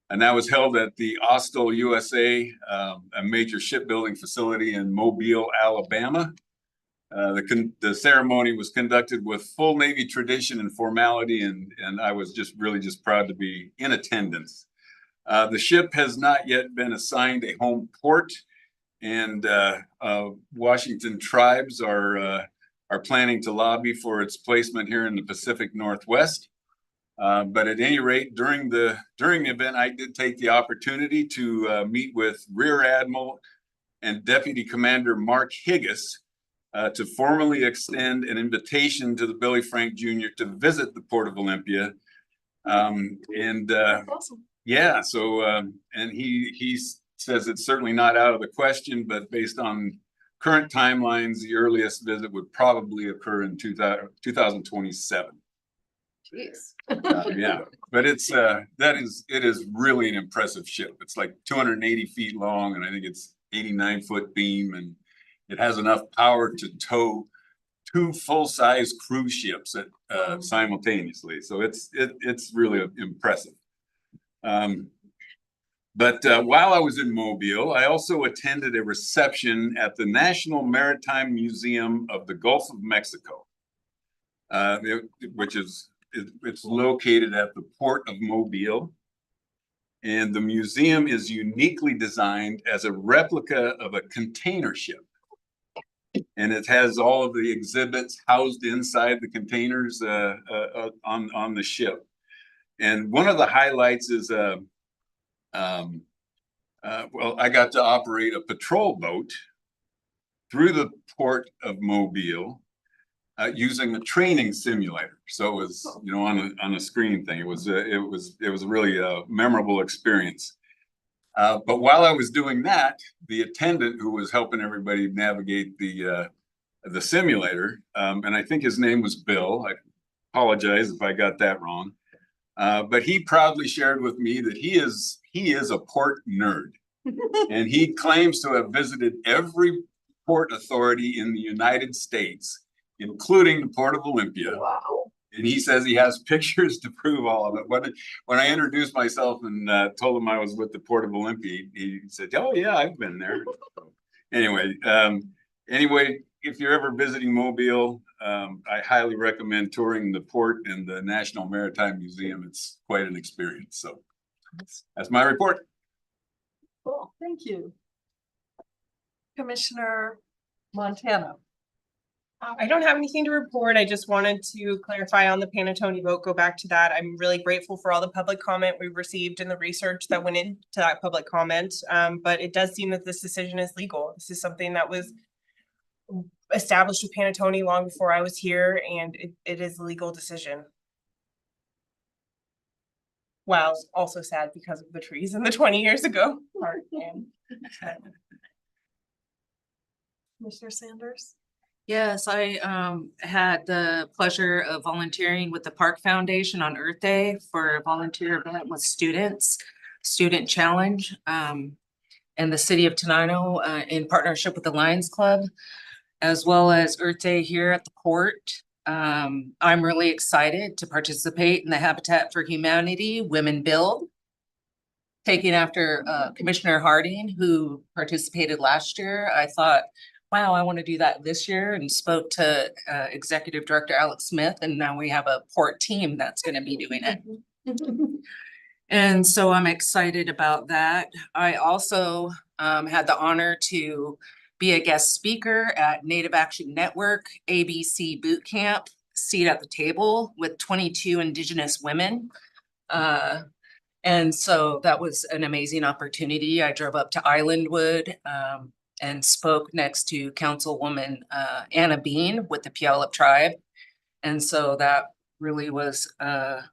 And that was held at the Austell, USA, a major shipbuilding facility in Mobile, Alabama. The ceremony was conducted with full Navy tradition and formality, and I was really proud to be in attendance. The ship has not yet been assigned a home port, and Washington tribes are planning to lobby for its placement here in the Pacific Northwest. But at any rate, during the event, I did take the opportunity to meet with Rear Admiral and Deputy Commander Mark Higgis to formally extend an invitation to the Billy Frank Jr. to visit the Port of Olympia. Awesome. Yeah, so and he says it's certainly not out of the question, but based on current timelines, the earliest visit would probably occur in 2027. Jeez. Yeah, but it is really an impressive ship. It's like 280 feet long, and I think it's 89-foot beam, and it has enough power to tow 2 full-size cruise ships simultaneously. So it's really impressive. But while I was in Mobile, I also attended a reception at the National Maritime Museum of the Gulf of Mexico, which is it's located at the Port of Mobile. And the museum is uniquely designed as a replica of a container ship. And it has all of the exhibits housed inside the containers on the ship. And one of the highlights is, well, I got to operate a patrol boat through the Port of Mobile using a training simulator. So it was, on a screen thing. It was a really memorable experience. But while I was doing that, the attendant who was helping everybody navigate the the simulator, and I think his name was Bill. I apologize if I got that wrong. But he proudly shared with me that he is a port nerd. And he claims to have visited every port authority in the United States, including the Port of Olympia. Wow. And he says he has pictures to prove all of it. When I introduced myself and told him I was with the Port of Olympia, he said, "Oh yeah, I've been there." Anyway, if you're ever visiting Mobile, I highly recommend touring the port and the National Maritime Museum. It's quite an experience. So that's my report. Cool, thank you. Commissioner Montana. I don't have anything to report. I just wanted to clarify on the Panattoni vote, go back to that. I'm really grateful for all the public comment we received and the research that went into that public comment. But it does seem that this decision is legal. This is something that was established with Panattoni long before I was here, and it is a legal decision. Wow, also sad because of the trees and the 20 years ago. Commissioner Sanders? Yes, I had the pleasure of volunteering with the Park Foundation on Earth Day for a volunteer event with students, Student Challenge, and the city of Tenino in partnership with the Lions Club, as well as Earth Day here at the port. I'm really excited to participate in the Habitat for Humanity Women Build, taking after Commissioner Harding, who participated last year. I thought, wow, I want to do that this year, and spoke to Executive Director Alex Smith, and now we have a port team that's going to be doing it. And so I'm excited about that. I also had the honor to be a guest speaker at Native Action Network ABC Boot Camp, Seat at the Table, with 22 Indigenous women. And so that was an amazing opportunity. I drove up to Islandwood and spoke next to Councilwoman Anna Bean with the Puyallup tribe. And so that really was a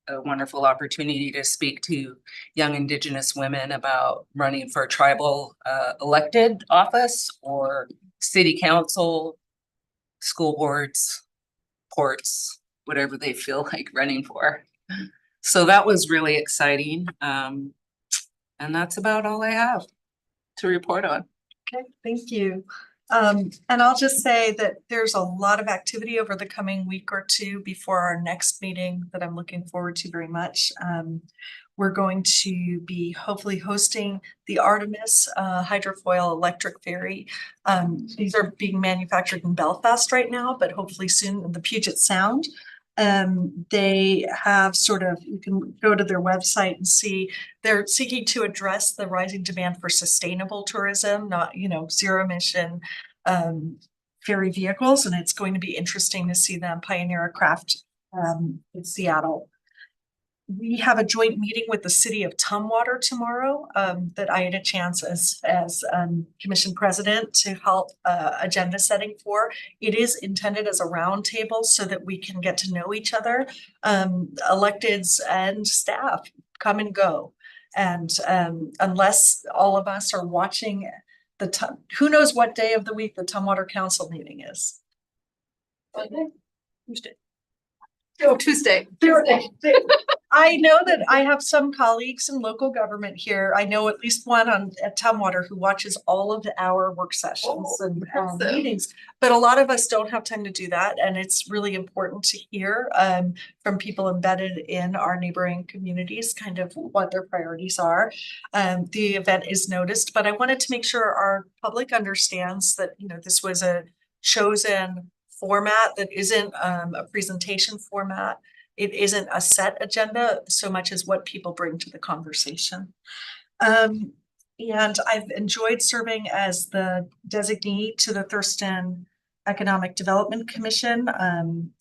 wonderful opportunity to speak to young Indigenous women about running for tribal elected office or city council, school boards, ports, whatever they feel like running for. So that was really exciting. And that's about all I have to report on. Okay, thank you. And I'll just say that there's a lot of activity over the coming week or two before our next meeting that I'm looking forward to very much. We're going to be hopefully hosting the Artemis hydrofoil electric ferry. These are being manufactured in Belfast right now, but hopefully soon in the Puget Sound. They have you can go to their website and see they're seeking to address the rising demand for sustainable tourism, not, zero emission ferry vehicles. And it's going to be interesting to see them pioneer a craft in Seattle. We have a joint meeting with the city of Tumwater tomorrow that I had a chance as commission president to help agenda setting for. It is intended as a roundtable so that we can get to know each other. Electeds and staff come and go. And unless all of us are watching who knows what day of the week the Tumwater Council meeting is? Monday? Tuesday. Oh, Tuesday. I know that I have some colleagues in local government here. I know at least one at Tumwater who watches all of our work sessions and meetings, but a lot of us don't have time to do that. And it's really important to hear from people embedded in our neighboring communities, kind of what their priorities are. The event is noticed, but I wanted to make sure our public understands that, this was a chosen format that isn't a presentation format. It isn't a set agenda so much as what people bring to the conversation. And I've enjoyed serving as the designee to the Thurston Economic Development Commission.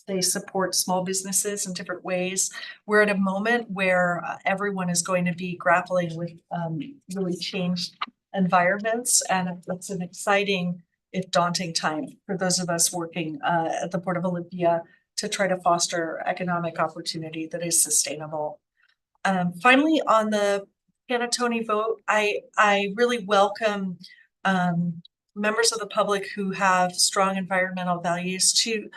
They support small businesses in different ways. We're at a moment where everyone is going to be grappling with really changed environments, and it's an exciting, if daunting, time for those of us working at the Port of Olympia to try to foster economic opportunity that is sustainable. Finally, on the Panattoni vote, I really welcome members of the public who have strong environmental values to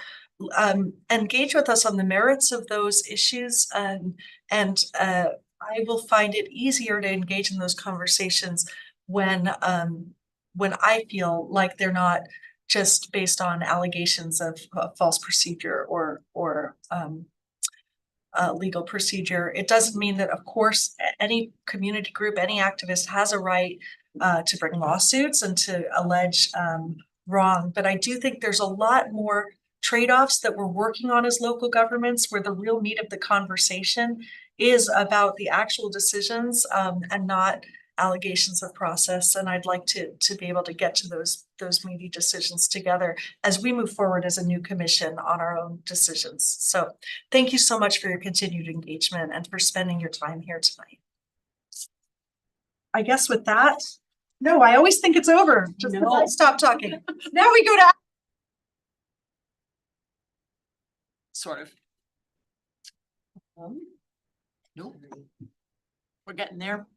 engage with us on the merits of those issues. I will find it easier to engage in those conversations when I feel like they're not just based on allegations of false procedure or legal procedure. It doesn't mean that, of course, any community group, any activist has a right to bring lawsuits and to allege wrong. But I do think there's a lot more trade-offs that we're working on as local governments, where the real meat of the conversation is about the actual decisions and not allegations of process. And I'd like to be able to get to those meaty decisions together as we move forward as a new commission on our own decisions. So thank you so much for your continued engagement and for spending your time here tonight. I guess with that, no, I always think it's over. Just because I stop talking. Now we go to Sort of. Nope. We're getting there.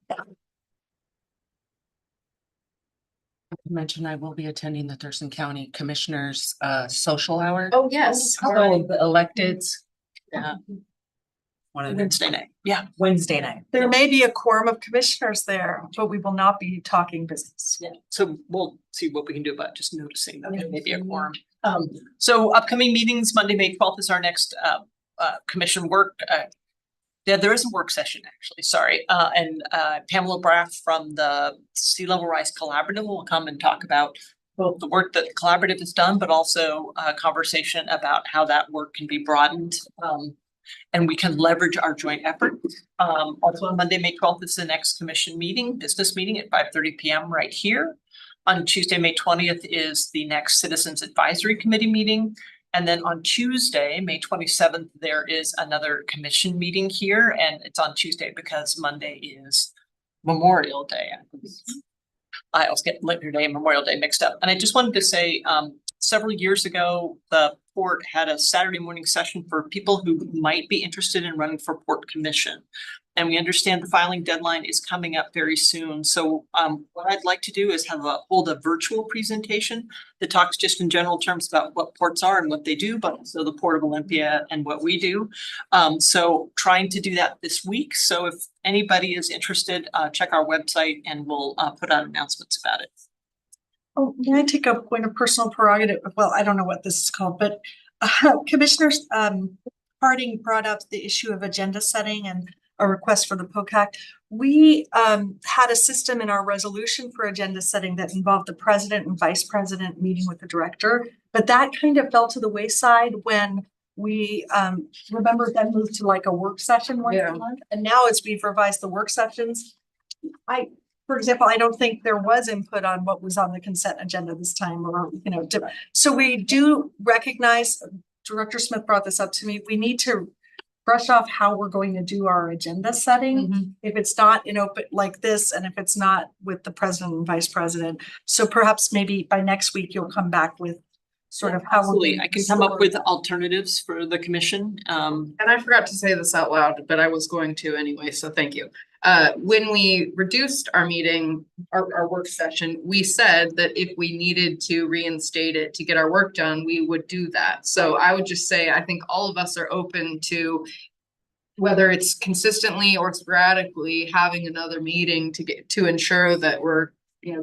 Mention I will be attending the Thurston County Commissioners social hour. Oh, yes. So the electeds. One of Wednesday night. Yeah. Wednesday night. There may be a quorum of commissioners there, but we will not be talking business. Yeah, so we'll see what we can do about just noticing that there may be a quorum. So upcoming meetings, Monday, May 12th is our next commission work. Yeah, there is a work session actually, sorry. And Pamela Braff from the Sea Level Rise Collaborative will come and talk about both the work that the collaborative has done, but also a conversation about how that work can be broadened. And we can leverage our joint effort. Also on Monday, May 12th is the next commission meeting, business meeting at 5:30 p.m. right here. On Tuesday, May 20th is the next Citizens Advisory Committee meeting. And then on Tuesday, May 27th, there is another commission meeting here, and it's on Tuesday because Monday is Memorial Day. I always get Labor Day and Memorial Day mixed up. And I just wanted to say, several years ago, the port had a Saturday morning session for people who might be interested in running for Port Commission. And we understand the filing deadline is coming up very soon. So what I'd like to do is hold a virtual presentation that talks just in general terms about what ports are and what they do, but also the Port of Olympia and what we do. So trying to do that this week. So if anybody is interested, check our website and we'll put out announcements about it. Oh, may I take a point of personal prerogative? Well, I don't know what this is called, but Commissioners Harding brought up the issue of agenda setting and a request for the POCAC. We had a system in our resolution for agenda setting that involved the president and vice president meeting with the director, but that kind of fell to the wayside when we remember then moved to like a work session once a month. And now as we've revised the work sessions, for example, I don't think there was input on what was on the consent agenda this time, or, so we do recognize, Director Smith brought this up to me, we need to brush off how we're going to do our agenda setting. If it's not in open like this, and if it's not with the president and vice president. So perhaps maybe by next week, you'll come back with sort of how Absolutely. I can come up with alternatives for the commission. And I forgot to say this out loud, but I was going to anyway, so thank you. When we reduced our meeting, our work session, we said that if we needed to reinstate it to get our work done, we would do that. So I would just say, I think all of us are open to, whether it's consistently or sporadically, having another meeting to ensure that we're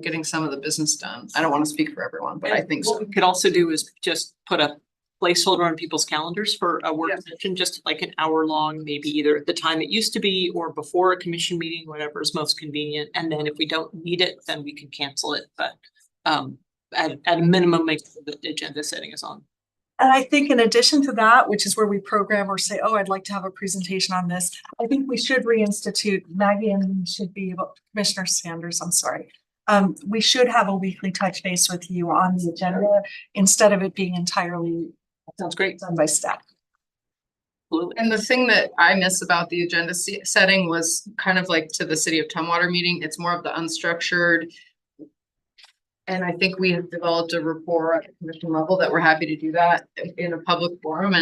getting some of the business done. I don't want to speak for everyone, but I think so. What we could also do is just put a placeholder on people's calendars for a work session, just like an hour long, maybe either at the time it used to be or before a commission meeting, whatever is most convenient. And then if we don't need it, then we can cancel it. But at a minimum, make sure that the agenda setting is on. And I think in addition to that, which is where we program or say, oh, I'd like to have a presentation on this, I think we should reinstitute, Maggie, and we should be able, Commissioner Sanders, I'm sorry. We should have a weekly touch base with you on the agenda instead of it being entirely sounds great done by staff. And the thing that I miss about the agenda setting was kind of like to the City of Tumwater meeting. It's more of the unstructured. And I think we have developed a rapport at the commission level that we're happy to do that in a public forum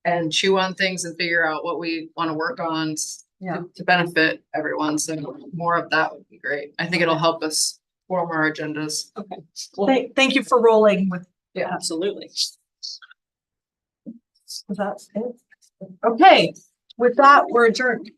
and chew on things and figure out what we want to work on to benefit everyone. So more of that would be great. I think it'll help us form our agendas. Okay. Thank you for rolling with. Yeah, absolutely. Is that it? Okay, with that, we're adjourned.